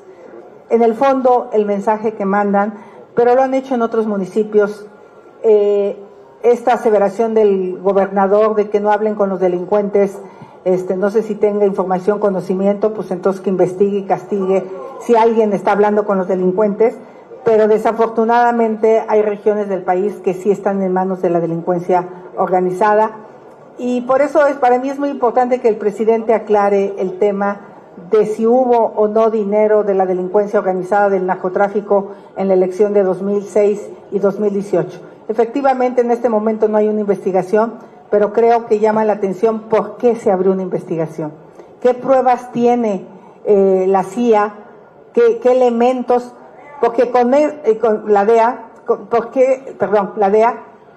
en el fondo, el mensaje que mandan, pero lo han hecho en otros municipios. Esta aseveración del gobernador de que no hablen con los delincuentes, no sé si tenga información, conocimiento, pues entonces que investigue y castigue si alguien está hablando con los delincuentes. Pero desafortunadamente hay regiones del país que sí están en manos de la delincuencia organizada, y por eso para mí es muy importante que el presidente aclare el tema de si hubo o no dinero de la delincuencia organizada, del narcotráfico, en la elección de 2006 y 2018. Efectivamente, en este momento no hay una investigación, pero creo que llama la atención por qué se abrió una investigación. ¿Qué pruebas tiene la CIA? ¿Qué elementos? Porque con la DEA,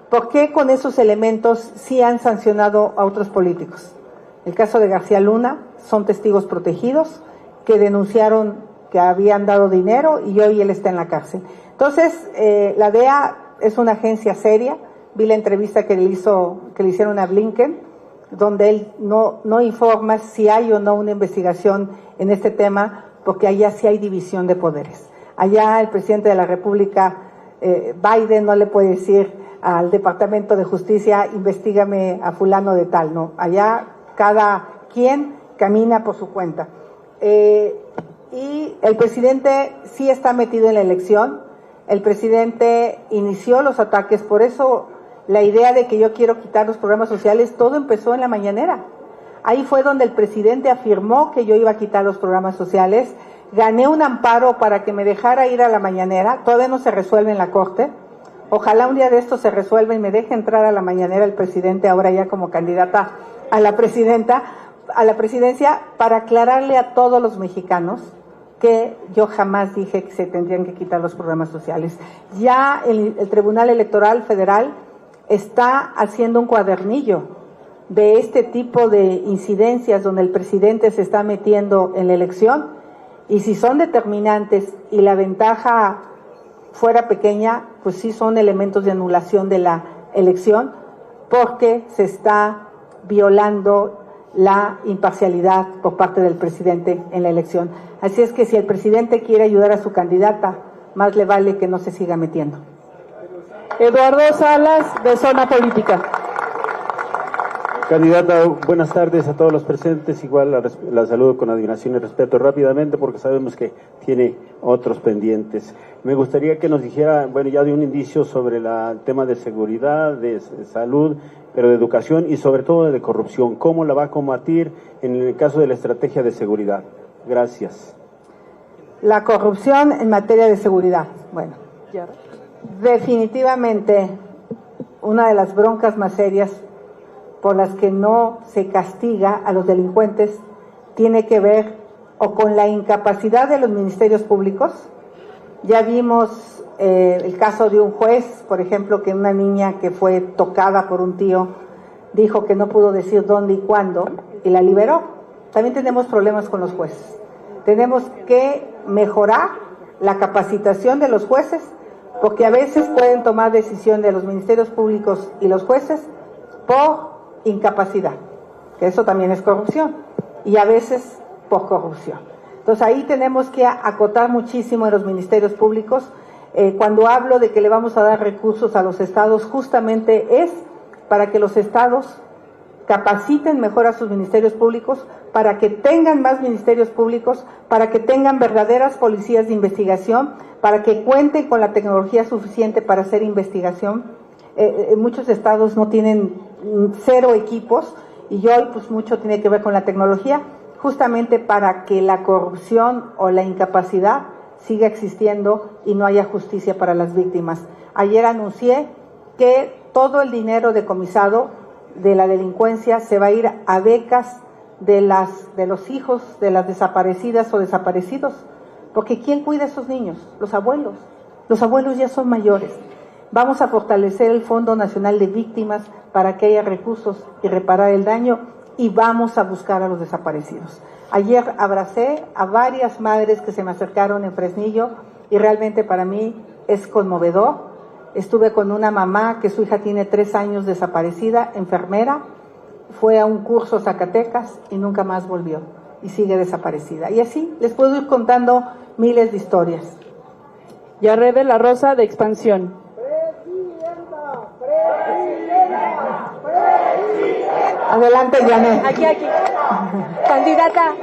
¿por qué con esos elementos sí han sancionado a otros políticos? El caso de García Luna, son testigos protegidos que denunciaron que habían dado dinero y hoy él está en la cárcel. Entonces, la DEA es una agencia seria. Vi la entrevista que le hicieron a Blinken, donde él no informa si hay o no una investigación en este tema, porque allá sí hay división de poderes. Allá el presidente de la República, Biden, no le puede decir al Departamento de Justicia, investígame a fulano de tal, no. Allá cada quien camina por su cuenta. Y el presidente sí está metido en la elección. El presidente inició los ataques, por eso la idea de que yo quiero quitar los programas sociales, todo empezó en la mañanera. Ahí fue donde el presidente afirmó que yo iba a quitar los programas sociales. Gané un amparo para que me dejara ir a la mañanera, todavía no se resuelve en la Corte. Ojalá un día de esto se resuelva y me deje entrar a la mañanera el presidente, ahora ya como candidata a la presidencia, para aclararle a todos los mexicanos que yo jamás dije que se tendrían que quitar los programas sociales. Ya el Tribunal Electoral Federal está haciendo un cuadernillo de este tipo de incidencias donde el presidente se está metiendo en la elección. Y si son determinantes y la ventaja fuera pequeña, pues sí son elementos de anulación de la elección, porque se está violando la imparcialidad por parte del presidente en la elección. Así es que si el presidente quiere ayudar a su candidata, más le vale que no se siga metiendo. Eduardo Salas, de Zona Política. Candidata, buenas tardes a todos los presentes. Igual la saludo con admiración y respeto rápidamente porque sabemos que tiene otros pendientes. Me gustaría que nos dijera, bueno, ya de un indicio sobre el tema de seguridad, de salud, pero de educación y sobre todo de corrupción. ¿Cómo la va a combatir en el caso de la estrategia de seguridad? Gracias. La corrupción en materia de seguridad. Bueno, definitivamente una de las broncas más serias por las que no se castiga a los delincuentes tiene que ver o con la incapacidad de los ministerios públicos. Ya vimos el caso de un juez, por ejemplo, que una niña que fue tocada por un tío dijo que no pudo decir dónde y cuándo y la liberó. También tenemos problemas con los jueces. Tenemos que mejorar la capacitación de los jueces, porque a veces pueden tomar decisión de los ministerios públicos y los jueces por incapacidad, que eso también es corrupción, y a veces por corrupción. Entonces ahí tenemos que acotar muchísimo en los ministerios públicos. Cuando hablo de que le vamos a dar recursos a los estados, justamente es para que los estados capaciten mejor a sus ministerios públicos, para que tengan más ministerios públicos, para que tengan verdaderas policías de investigación, para que cuenten con la tecnología suficiente para hacer investigación. Muchos estados no tienen 0 equipos, y hoy pues mucho tiene que ver con la tecnología, justamente para que la corrupción o la incapacidad siga existiendo y no haya justicia para las víctimas. Ayer anuncié que todo el dinero decomisado de la delincuencia se va a ir a becas de los hijos de las desaparecidas o desaparecidos, porque ¿quién cuida a esos niños? Los abuelos. Los abuelos ya son mayores. Vamos a fortalecer el Fondo Nacional de Víctimas para que haya recursos y reparar el daño, y vamos a buscar a los desaparecidos. Ayer abracé a varias madres que se me acercaron en Fresnillo y realmente para mí es conmovedor. Estuve con una mamá que su hija tiene 3 años desaparecida, enfermera, fue a un curso a Zacatecas y nunca más volvió y sigue desaparecida. Y así les puedo ir contando miles de historias. Yarre de la Rosa, de Expansión. Adelante, Janet. Aquí. Candidata,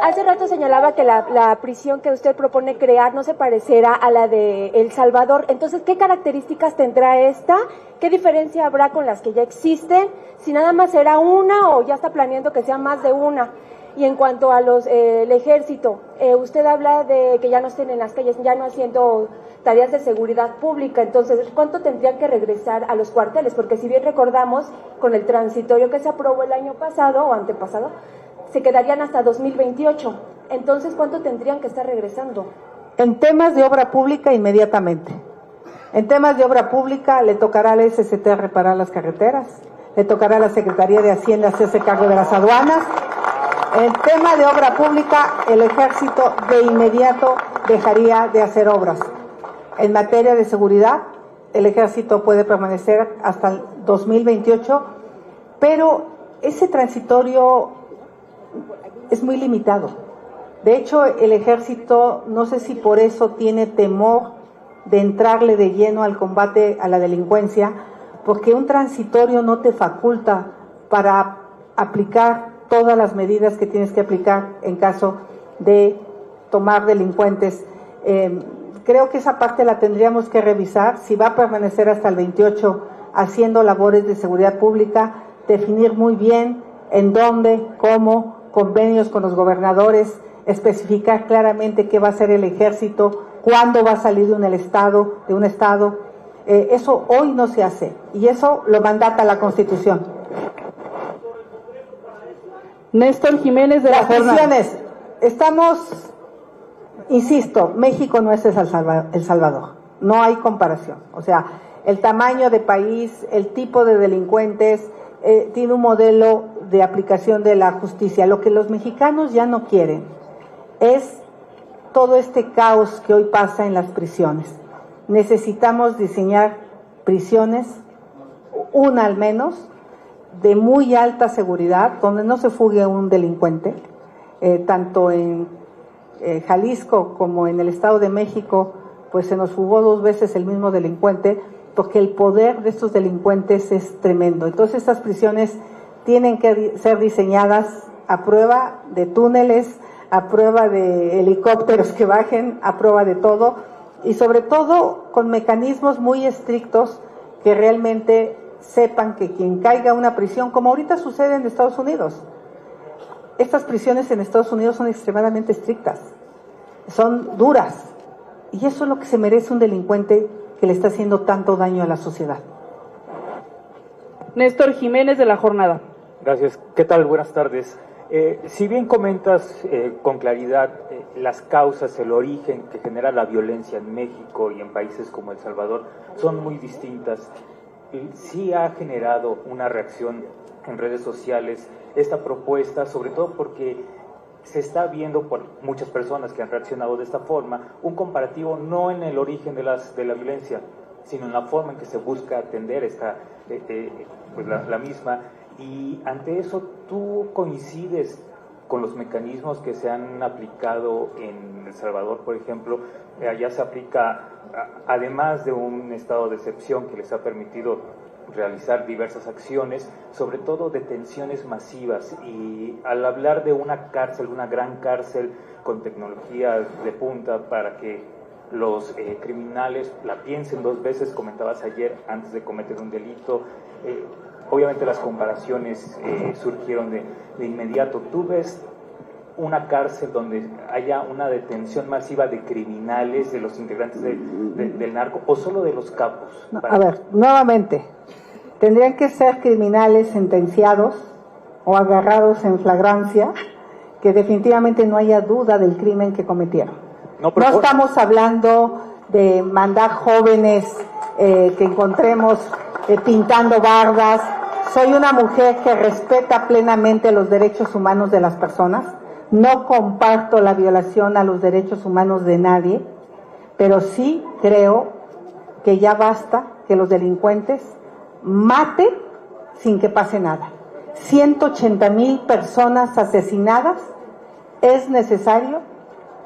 hace rato señalaba que la prisión que usted propone crear no se parecerá a la de El Salvador. Entonces, ¿qué características tendrá esta? ¿Qué diferencia habrá con las que ya existen? Si nada más será una o ya está planeando que sea más de una. Y en cuanto a el ejército, usted habla de que ya no estén en las calles, ya no haciendo tareas de seguridad pública. Entonces, ¿cuánto tendrían que regresar a los cuarteles? Porque si bien recordamos, con el transitorio que se aprobó el año pasado o antepasado, se quedarían hasta 2028. Entonces, ¿cuánto tendrían que estar regresando? En temas de obra pública, inmediatamente. En temas de obra pública, le tocará a la SCT reparar las carreteras, le tocará a la Secretaría de Hacienda hacerse cargo de las aduanas. En tema de obra pública, el ejército de inmediato dejaría de hacer obras. En materia de seguridad, el ejército puede permanecer hasta el 2028, pero ese transitorio es muy limitado. De hecho, el ejército, no sé si por eso tiene temor de entrarle de lleno al combate a la delincuencia, porque un transitorio no te faculta para aplicar todas las medidas que tienes que aplicar en caso de tomar delincuentes. Creo que esa parte la tendríamos que revisar, si va a permanecer hasta el 28 haciendo labores de seguridad pública, definir muy bien en dónde, cómo, convenios con los gobernadores, especificar claramente qué va a hacer el ejército, cuándo va a salir de un estado. Eso hoy no se hace y eso lo mandata la Constitución. Néstor Jiménez, de las prisiones. Estamos, insisto, México no es El Salvador, no hay comparación. O sea, el tamaño de país, el tipo de delincuentes, tiene un modelo de aplicación de la justicia. Lo que los mexicanos ya no quieren es todo este caos que hoy pasa en las prisiones. Necesitamos diseñar prisiones, una al menos, de muy alta seguridad, donde no se fugue un delincuente, tanto en Jalisco como en el Estado de México, pues se nos fugó 2 veces el mismo delincuente, porque el poder de estos delincuentes es tremendo. Entonces estas prisiones tienen que ser diseñadas a prueba de túneles, a prueba de helicópteros que bajen, a prueba de todo, y sobre todo con mecanismos muy estrictos que realmente sepan que quien caiga a una prisión, como ahorita sucede en Estados Unidos, estas prisiones en Estados Unidos son extremadamente estrictas, son duras, y eso es lo que se merece un delincuente que le está haciendo tanto daño a la sociedad. Néstor Jiménez, de La Jornada. Gracias. ¿Qué tal? Buenas tardes. Si bien comentas con claridad las causas, el origen que genera la violencia en México y en países como El Salvador son muy distintas, sí ha generado una reacción en redes sociales esta propuesta, sobre todo porque se está viendo por muchas personas que han reaccionado de esta forma, un comparativo no en el origen de la violencia, sino en la forma en que se busca atender pues la misma. Y ante eso, ¿tú coincides con los mecanismos que se han aplicado en El Salvador, por ejemplo? Allá se aplica, además de un estado de excepción que les ha permitido realizar diversas acciones, sobre todo detenciones masivas, y al hablar de una cárcel, una gran cárcel con tecnología de punta para que los criminales la piensen dos veces, comentabas ayer, antes de cometer un delito, obviamente las comparaciones surgieron de inmediato. ¿Tú ves una cárcel donde haya una detención masiva de criminales, de los integrantes del narco, o solo de los capos? No, a ver, nuevamente, tendrían que ser criminales sentenciados o agarrados en flagrancia, que definitivamente no haya duda del crimen que cometieron. No estamos hablando de mandar jóvenes que encontremos pintando bardas. Soy una mujer que respeta plenamente los derechos humanos de las personas. No comparto la violación a los derechos humanos de nadie, pero sí creo que ya basta que los delincuentes maten sin que pase nada. 180,000 personas asesinadas, es necesario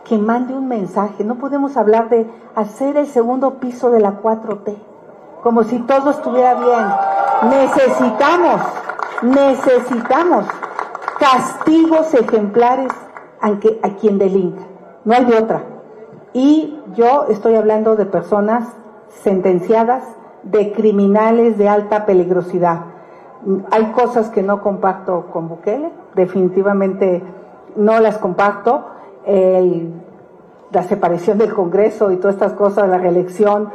que mande un mensaje. No podemos hablar de hacer el segundo piso de la 4T, como si todo estuviera bien. Necesitamos castigos ejemplares a quien delinca. No hay de otra. Y yo estoy hablando de personas sentenciadas, de criminales de alta peligrosidad. Hay cosas que no comparto con Bukele, definitivamente no las comparto. La separación del Congreso y todas estas cosas, la reelección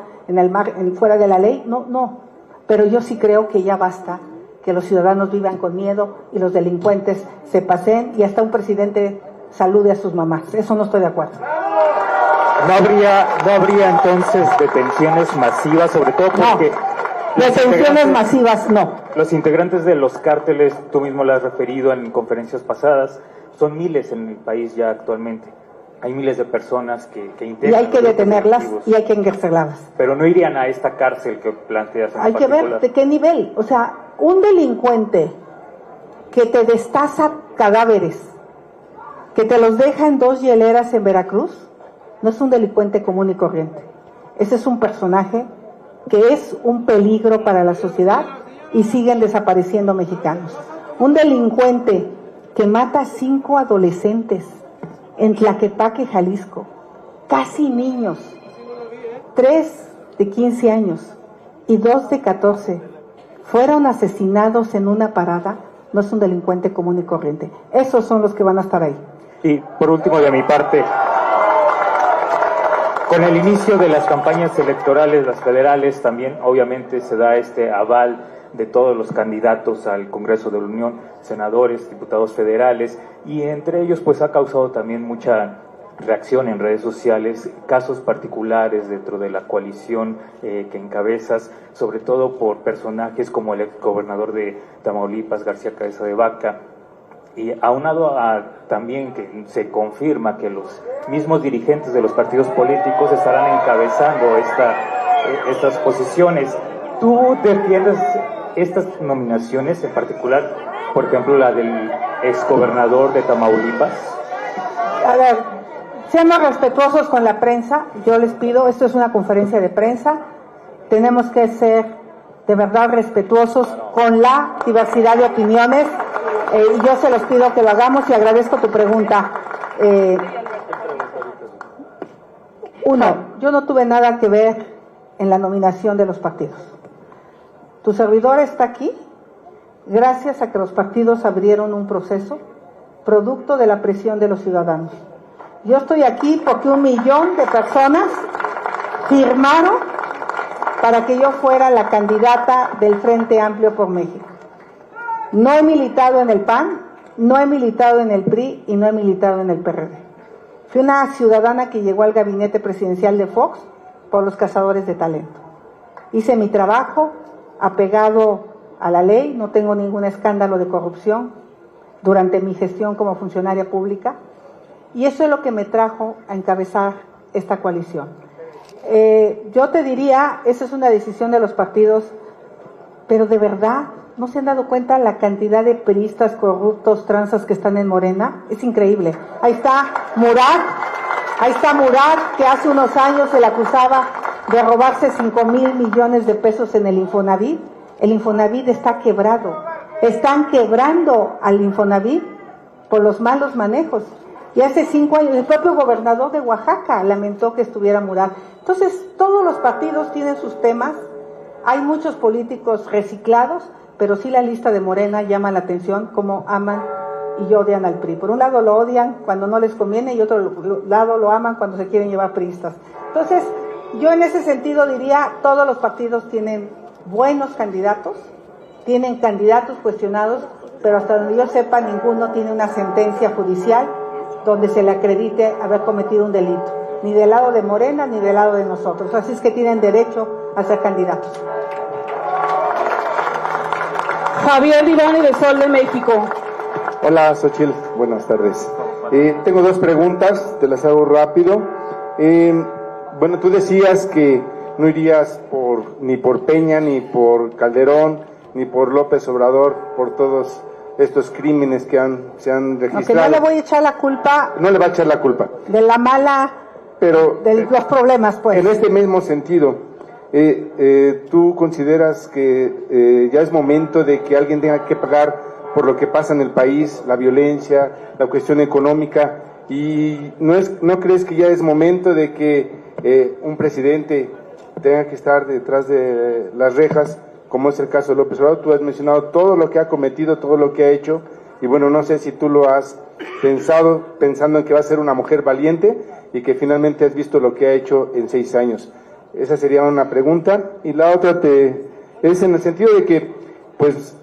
fuera de la ley, no. Pero yo sí creo que ya basta que los ciudadanos vivan con miedo y los delincuentes se paseen y hasta un presidente salude a sus mamás. Eso no estoy de acuerdo. ¿No habría entonces detenciones masivas, sobre todo porque... Detenciones masivas, no. Los integrantes de los cárteles, tú mismo lo has referido en conferencias pasadas, son miles en el país ya actualmente. Hay miles de personas que integran... Y hay que detenerlas y hay que encarcelarlas. Pero no irían a esta cárcel que planteas en Hay que ver de qué nivel. O sea, un delincuente que te destaza cadáveres, que te los deja en 2 hieleras en Veracruz, no es un delincuente común y corriente. Ese es un personaje que es un peligro para la sociedad y siguen desapareciendo mexicanos. Un delincuente que mata a 5 adolescentes en Tlaquepaque, Jalisco, casi niños, 3 de 15 años y 2 de 14, fueron asesinados en una parada, no es un delincuente común y corriente. Esos son los que van a estar ahí. Y por último, de mi parte, con el inicio de las campañas electorales, las federales, también obviamente se da este aval de todos los candidatos al Congreso de la Unión, senadores, diputados federales, y entre ellos pues ha causado también mucha reacción en redes sociales, casos particulares dentro de la coalición que encabezas, sobre todo por personajes como el exgobernador de Tamaulipas, García Cabeza de Vaca, y aunado a también que se confirma que los mismos dirigentes de los partidos políticos estarán encabezando estas posiciones. ¿Tú defiendes estas nominaciones, en particular, por ejemplo, la del exgobernador de Tamaulipas? A ver, seamos respetuosos con la prensa. Yo les pido, esto es una conferencia de prensa, tenemos que ser de verdad respetuosos con la diversidad de opiniones. Y yo se los pido que lo hagamos y agradezco tu pregunta. Yo no tuve nada que ver en la nominación de los partidos. Tu servidor está aquí gracias a que los partidos abrieron un proceso producto de la presión de los ciudadanos. Yo estoy aquí porque 1 millón de personas firmaron para que yo fuera la candidata del Frente Amplio por México. No he militado en el PAN, no he militado en el PRI y no he militado en el PRD. Fui una ciudadana que llegó al gabinete presidencial de Fox por los cazadores de talento. Hice mi trabajo apegado a la ley, no tengo ningún escándalo de corrupción durante mi gestión como funcionaria pública, y eso es lo que me trajo a encabezar esta coalición. Yo te diría, esa es una decisión de los partidos, pero de verdad, ¿no se han dado cuenta la cantidad de priistas corruptos, tranzas que están en Morena? Es increíble. Ahí está Murat, que hace unos años se le acusaba de robarse 5,000 millones de pesos en el Infonavit. El Infonavit está quebrado. Están quebrando al Infonavit por los malos manejos. Y hace 5 años, el propio gobernador de Oaxaca lamentó que estuviera Murat. Entonces, todos los partidos tienen sus temas. Hay muchos políticos reciclados, pero sí la lista de Morena llama la atención, cómo aman y odian al PRI. Por un lado lo odian cuando no les conviene y otro lado lo aman cuando se quieren llevar priistas. Entonces, yo en ese sentido diría, todos los partidos tienen buenos candidatos, tienen candidatos cuestionados, pero hasta donde yo sepa, ninguno tiene una sentencia judicial donde se le acredite haber cometido un delito, ni del lado de Morena ni del lado de nosotros. Así es que tienen derecho a ser candidatos. Javier Divani, de Sol de México. Hola, Xochitl, buenas tardes. Tengo 2 preguntas, te las hago rápido. Bueno, tú decías que no irías ni por Peña, ni por Calderón, ni por López Obrador, por todos estos crímenes que se han registrado. Aunque no le voy a echar la culpa. No le va a echar la culpa. De la mala, pero de los problemas, pues. En este mismo sentido, ¿tú consideras que ya es momento de que alguien tenga que pagar por lo que pasa en el país, la violencia, la cuestión económica? ¿Y no crees que ya es momento de que un presidente tenga que estar detrás de las rejas, como es el caso de López Obrador? Tú has mencionado todo lo que ha cometido, todo lo que ha hecho, y bueno, no sé si tú lo has pensando en que va a ser una mujer valiente y que finalmente has visto lo que ha hecho en 6 años. Esa sería una pregunta. Y la otra es en el sentido de que, pues,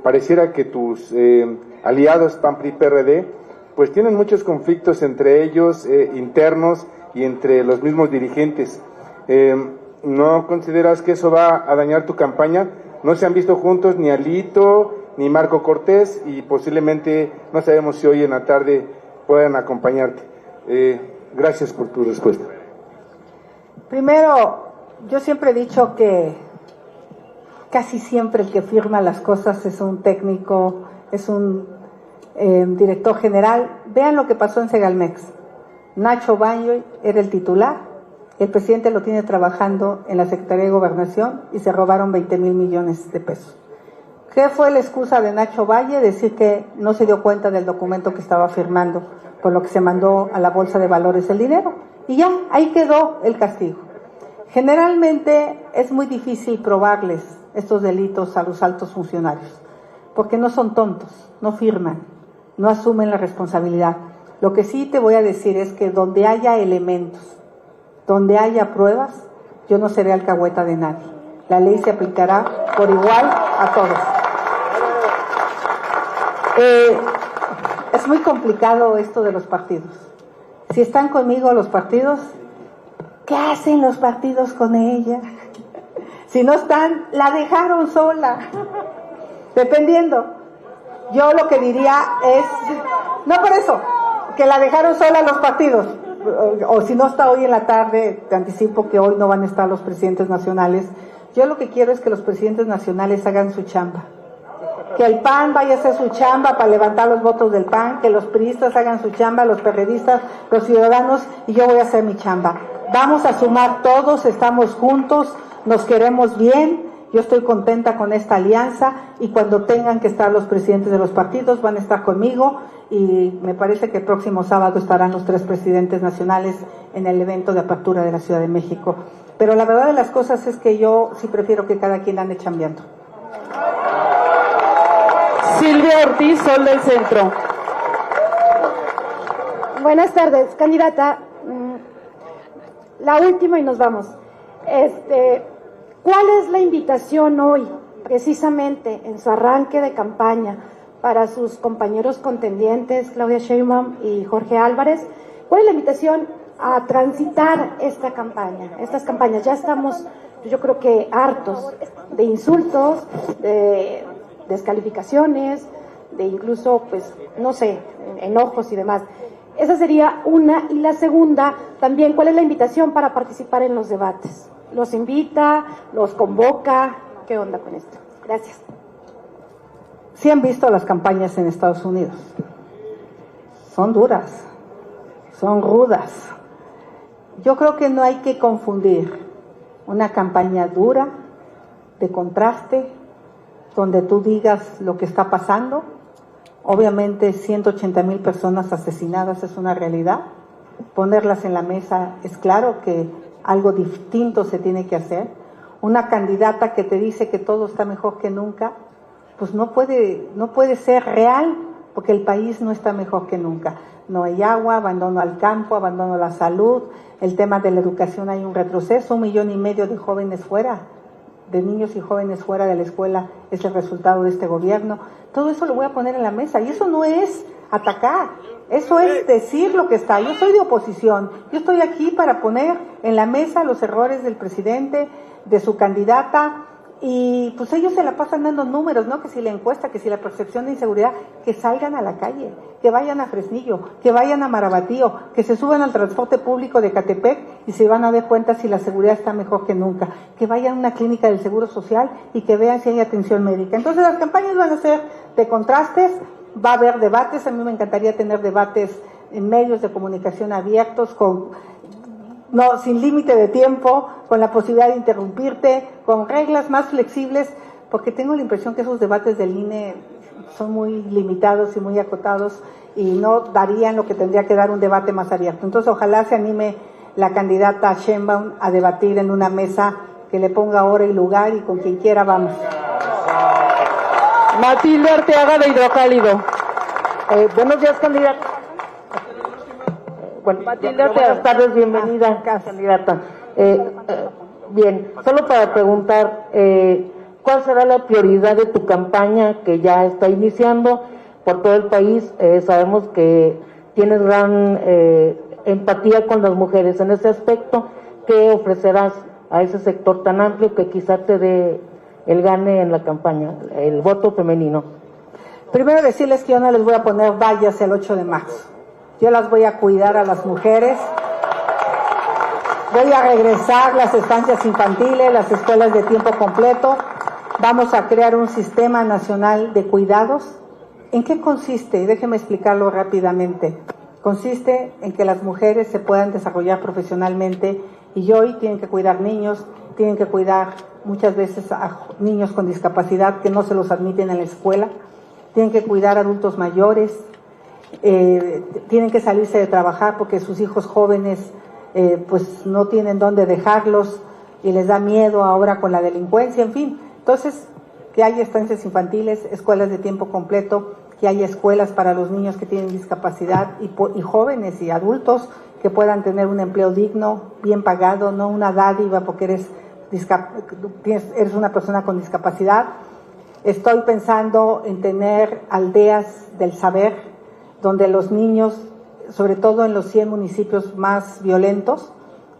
pareciera que tus aliados PAN, PRI, PRD, pues tienen muchos conflictos entre ellos, internos y entre los mismos dirigentes. ¿No consideras que eso va a dañar tu campaña? No se han visto juntos ni Alito ni Marco Cortés, y posiblemente no sabemos si hoy en la tarde puedan acompañarte. Gracias por tu respuesta. Primero, yo siempre he dicho que casi siempre el que firma las cosas es un técnico, es un director general. Vean lo que pasó en Segalmex. Nacho Baño era el titular, el presidente lo tiene trabajando en la Secretaría de Gobernación y se robaron 20,000 millones de pesos. ¿Qué fue la excusa de Nacho Valle? Decir que no se dio cuenta del documento que estaba firmando, por lo que se mandó a la Bolsa de Valores el dinero. Y ya, ahí quedó el castigo. Generalmente es muy difícil probarles estos delitos a los altos funcionarios, porque no son tontos, no firman, no asumen la responsabilidad. Lo que sí te voy a decir es que donde haya elementos, donde haya pruebas, yo no seré alcahueta de nadie. La ley se aplicará por igual a todos. Es muy complicado esto de los partidos. Si están conmigo los partidos, ¿qué hacen los partidos con ella? Si no están, la dejaron sola. Dependiendo. Yo lo que diría es, no por eso, que la dejaron sola los partidos. O si no está hoy en la tarde, te anticipo que hoy no van a estar los presidentes nacionales. Yo lo que quiero es que los presidentes nacionales hagan su chamba. Que el PAN vaya a hacer su chamba para levantar los votos del PAN, que los priistas hagan su chamba, los perredistas, los ciudadanos, y yo voy a hacer mi chamba. Vamos a sumar todos, estamos juntos, nos queremos bien, yo estoy contenta con esta alianza, y cuando tengan que estar los presidentes de los partidos van a estar conmigo, y me parece que el próximo sábado estarán los 3 presidentes nacionales en el evento de apertura de la Ciudad de México. Pero la verdad de las cosas es que yo sí prefiero que cada quien ande chambeando. Silvia Ortiz, Sol del Centro. Buenas tardes, candidata. La última y nos vamos. ¿Cuál es la invitación hoy, precisamente en su arranque de campaña, para sus compañeros contendientes, Claudia Sheinbaum y Jorge Álvarez? ¿Cuál es la invitación a transitar esta campaña, estas campañas? Ya estamos, yo creo que hartos de insultos, de descalificaciones, de incluso, pues, no sé, enojos y demás. Esa sería una. Y la segunda, también, ¿cuál es la invitación para participar en los debates? ¿Los invita? ¿Los convoca? ¿Qué onda con esto? Gracias. Sí han visto las campañas en Estados Unidos. Son duras, son rudas. Yo creo que no hay que confundir una campaña dura, de contraste, donde tú digas lo que está pasando. Obviamente 180,000 personas asesinadas es una realidad. Ponerlas en la mesa es claro que algo distinto se tiene que hacer. Una candidata que te dice que todo está mejor que nunca, pues no puede ser real, porque el país no está mejor que nunca. No hay agua, abandono al campo, abandono a la salud, el tema de la educación hay un retroceso, 1,5 millones de jóvenes fuera, de niños y jóvenes fuera de la escuela, es el resultado de este gobierno. Todo eso lo voy a poner en la mesa, y eso no es atacar, eso es decir lo que está. Yo soy de oposición, yo estoy aquí para poner en la mesa los errores del presidente, de su candidata, y pues ellos se la pasan dando números, ¿no? Que si la encuesta, que si la percepción de inseguridad, que salgan a la calle, que vayan a Fresnillo, que vayan a Marabatío, que se suban al transporte público de Catepec y se van a dar cuenta si la seguridad está mejor que nunca, que vayan a una clínica del Seguro Social y que vean si hay atención médica. Entonces las campañas van a ser de contrastes, va a haber debates, a mí me encantaría tener debates en medios de comunicación abiertos, sin límite de tiempo, con la posibilidad de interrumpirte, con reglas más flexibles, porque tengo la impresión que esos debates del INE son muy limitados y muy acotados y no darían lo que tendría que dar un debate más abierto. Entonces ojalá se anime la candidata Sheinbaum a debatir en una mesa que le ponga hora y lugar, y con quien quiera vamos. Matilde Arteaga, de Hidrocálido. Buenos días, candidata. Bueno, buenas tardes, bienvenida, candidata. Bien, solo para preguntar, ¿cuál será la prioridad de tu campaña que ya está iniciando por todo el país? Sabemos que tienes gran empatía con las mujeres. En ese aspecto, ¿qué ofrecerás a ese sector tan amplio que quizá te dé el gane en la campaña, el voto femenino? Primero decirles que yo no les voy a poner vallas el 8 de marzo. Yo las voy a cuidar a las mujeres, voy a regresar las estancias infantiles, las escuelas de tiempo completo, vamos a crear un sistema nacional de cuidados. ¿En qué consiste? Déjeme explicarlo rápidamente. Consiste en que las mujeres se puedan desarrollar profesionalmente, y hoy tienen que cuidar niños, tienen que cuidar muchas veces a niños con discapacidad que no se los admiten en la escuela, tienen que cuidar a adultos mayores, tienen que salirse de trabajar porque sus hijos jóvenes pues no tienen dónde dejarlos y les da miedo ahora con la delincuencia, en fin. Entonces, que haya estancias infantiles, escuelas de tiempo completo, que haya escuelas para los niños que tienen discapacidad y jóvenes y adultos que puedan tener un empleo digno, bien pagado, no una dádiva porque eres una persona con discapacidad. Estoy pensando en tener aldeas del saber, donde los niños, sobre todo en los 100 municipios más violentos,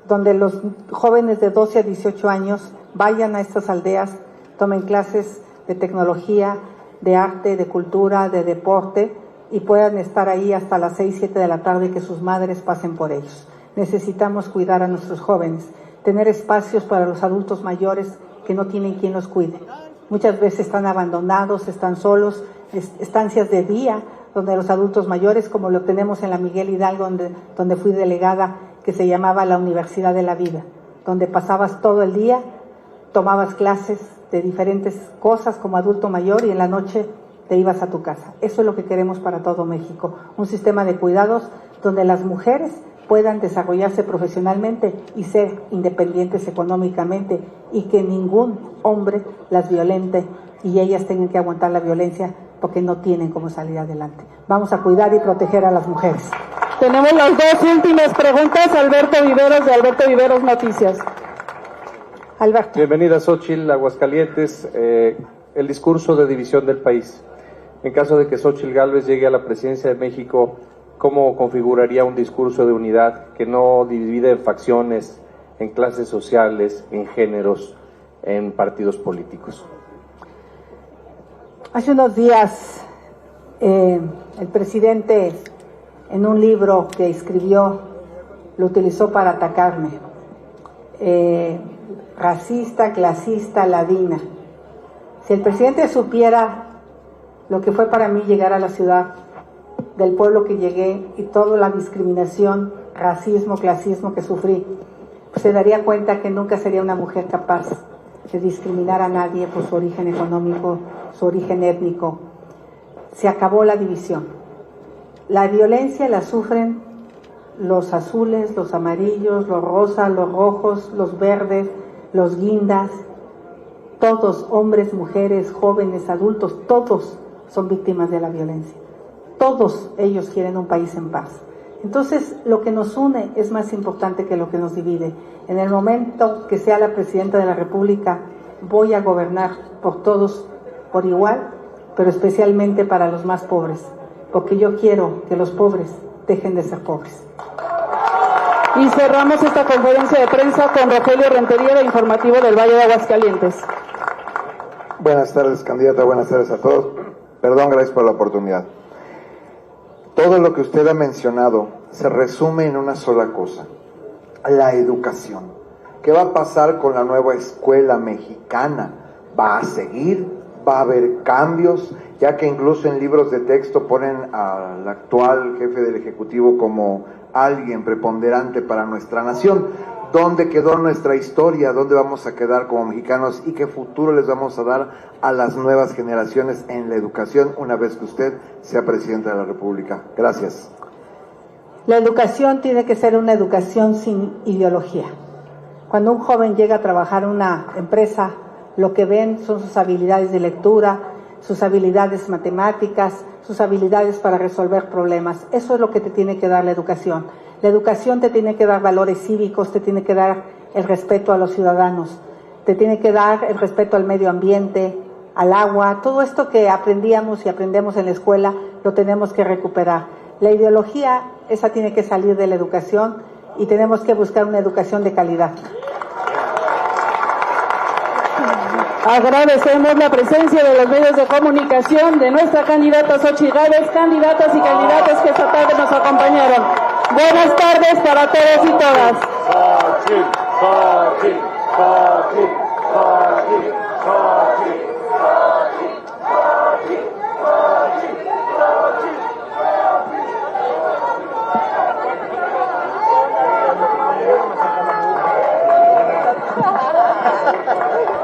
donde los jóvenes de 12 a 18 años vayan a estas aldeas, tomen clases de tecnología, de arte, de cultura, de deporte, y puedan estar ahí hasta las 6, 7 de la tarde y que sus madres pasen por ellos. Necesitamos cuidar a nuestros jóvenes, tener espacios para los adultos mayores que no tienen quien los cuide. Muchas veces están abandonados, están solos, estancias de día, donde los adultos mayores, como lo tenemos en la Miguel Hidalgo, donde fui delegada, que se llamaba la Universidad de la Vida, donde pasabas todo el día, tomabas clases de diferentes cosas como adulto mayor y en la noche te ibas a tu casa. Eso es lo que queremos para todo México, un sistema de cuidados donde las mujeres puedan desarrollarse profesionalmente y ser independientes económicamente, y que ningún hombre las violente y ellas tengan que aguantar la violencia porque no tienen cómo salir adelante. Vamos a cuidar y proteger a las mujeres. Tenemos las dos últimas preguntas. Alberto Viveros, de Alberto Viveros Noticias. Alberto. Bienvenida, Xóchitl, Aguascalientes. El discurso de división del país. En caso de que Xóchitl Gálvez llegue a la presidencia de México, ¿cómo configuraría un discurso de unidad que no divide en facciones, en clases sociales, en géneros, en partidos políticos? Hace unos días el presidente, en un libro que escribió, lo utilizó para atacarme. Racista, clasista, ladina. Si el presidente supiera lo que fue para mí llegar a la ciudad, del pueblo que llegué y toda la discriminación, racismo, clasismo que sufrí, pues se daría cuenta que nunca sería una mujer capaz de discriminar a nadie por su origen económico, su origen étnico. Se acabó la división. La violencia la sufren los azules, los amarillos, los rosas, los rojos, los verdes, los guindas. Todos, hombres, mujeres, jóvenes, adultos, todos son víctimas de la violencia. Todos ellos quieren un país en paz. Entonces, lo que nos une es más importante que lo que nos divide. En el momento que sea la presidenta de la República, voy a gobernar por todos por igual, pero especialmente para los más pobres, porque yo quiero que los pobres dejen de ser pobres. Y cerramos esta conferencia de prensa con Rogelio Rentería, de Informativo del Valle de Aguascalientes. Buenas tardes, candidata, buenas tardes a todos. Perdón, gracias por la oportunidad. Todo lo que usted ha mencionado se resume en una sola cosa: la educación. ¿Qué va a pasar con la nueva escuela mexicana? ¿Va a seguir? ¿Va a haber cambios? Ya que incluso en libros de texto ponen al actual jefe del Ejecutivo como alguien preponderante para nuestra nación. ¿Dónde quedó nuestra historia? ¿Dónde vamos a quedar como mexicanos? ¿Y qué futuro les vamos a dar a las nuevas generaciones en la educación una vez que usted sea presidente de la República? Gracias. La educación tiene que ser una educación sin ideología. Cuando un joven llega a trabajar en una empresa, lo que ven son sus habilidades de lectura, sus habilidades matemáticas, sus habilidades para resolver problemas. Eso es lo que te tiene que dar la educación. La educación te tiene que dar valores cívicos, te tiene que dar el respeto a los ciudadanos, te tiene que dar el respeto al medio ambiente, al agua. Todo esto que aprendíamos y aprendemos en la escuela lo tenemos que recuperar. La ideología, esa tiene que salir de la educación y tenemos que buscar una educación de calidad. Agradecemos la presencia de los medios de comunicación de nuestra candidata Xóchitl Gálvez, candidatas y candidatos que esta tarde nos acompañaron. Buenas tardes para todos y todas. Xóchitl, Xóchitl, Xóchitl, Xóchitl, Xóchitl. Gracias.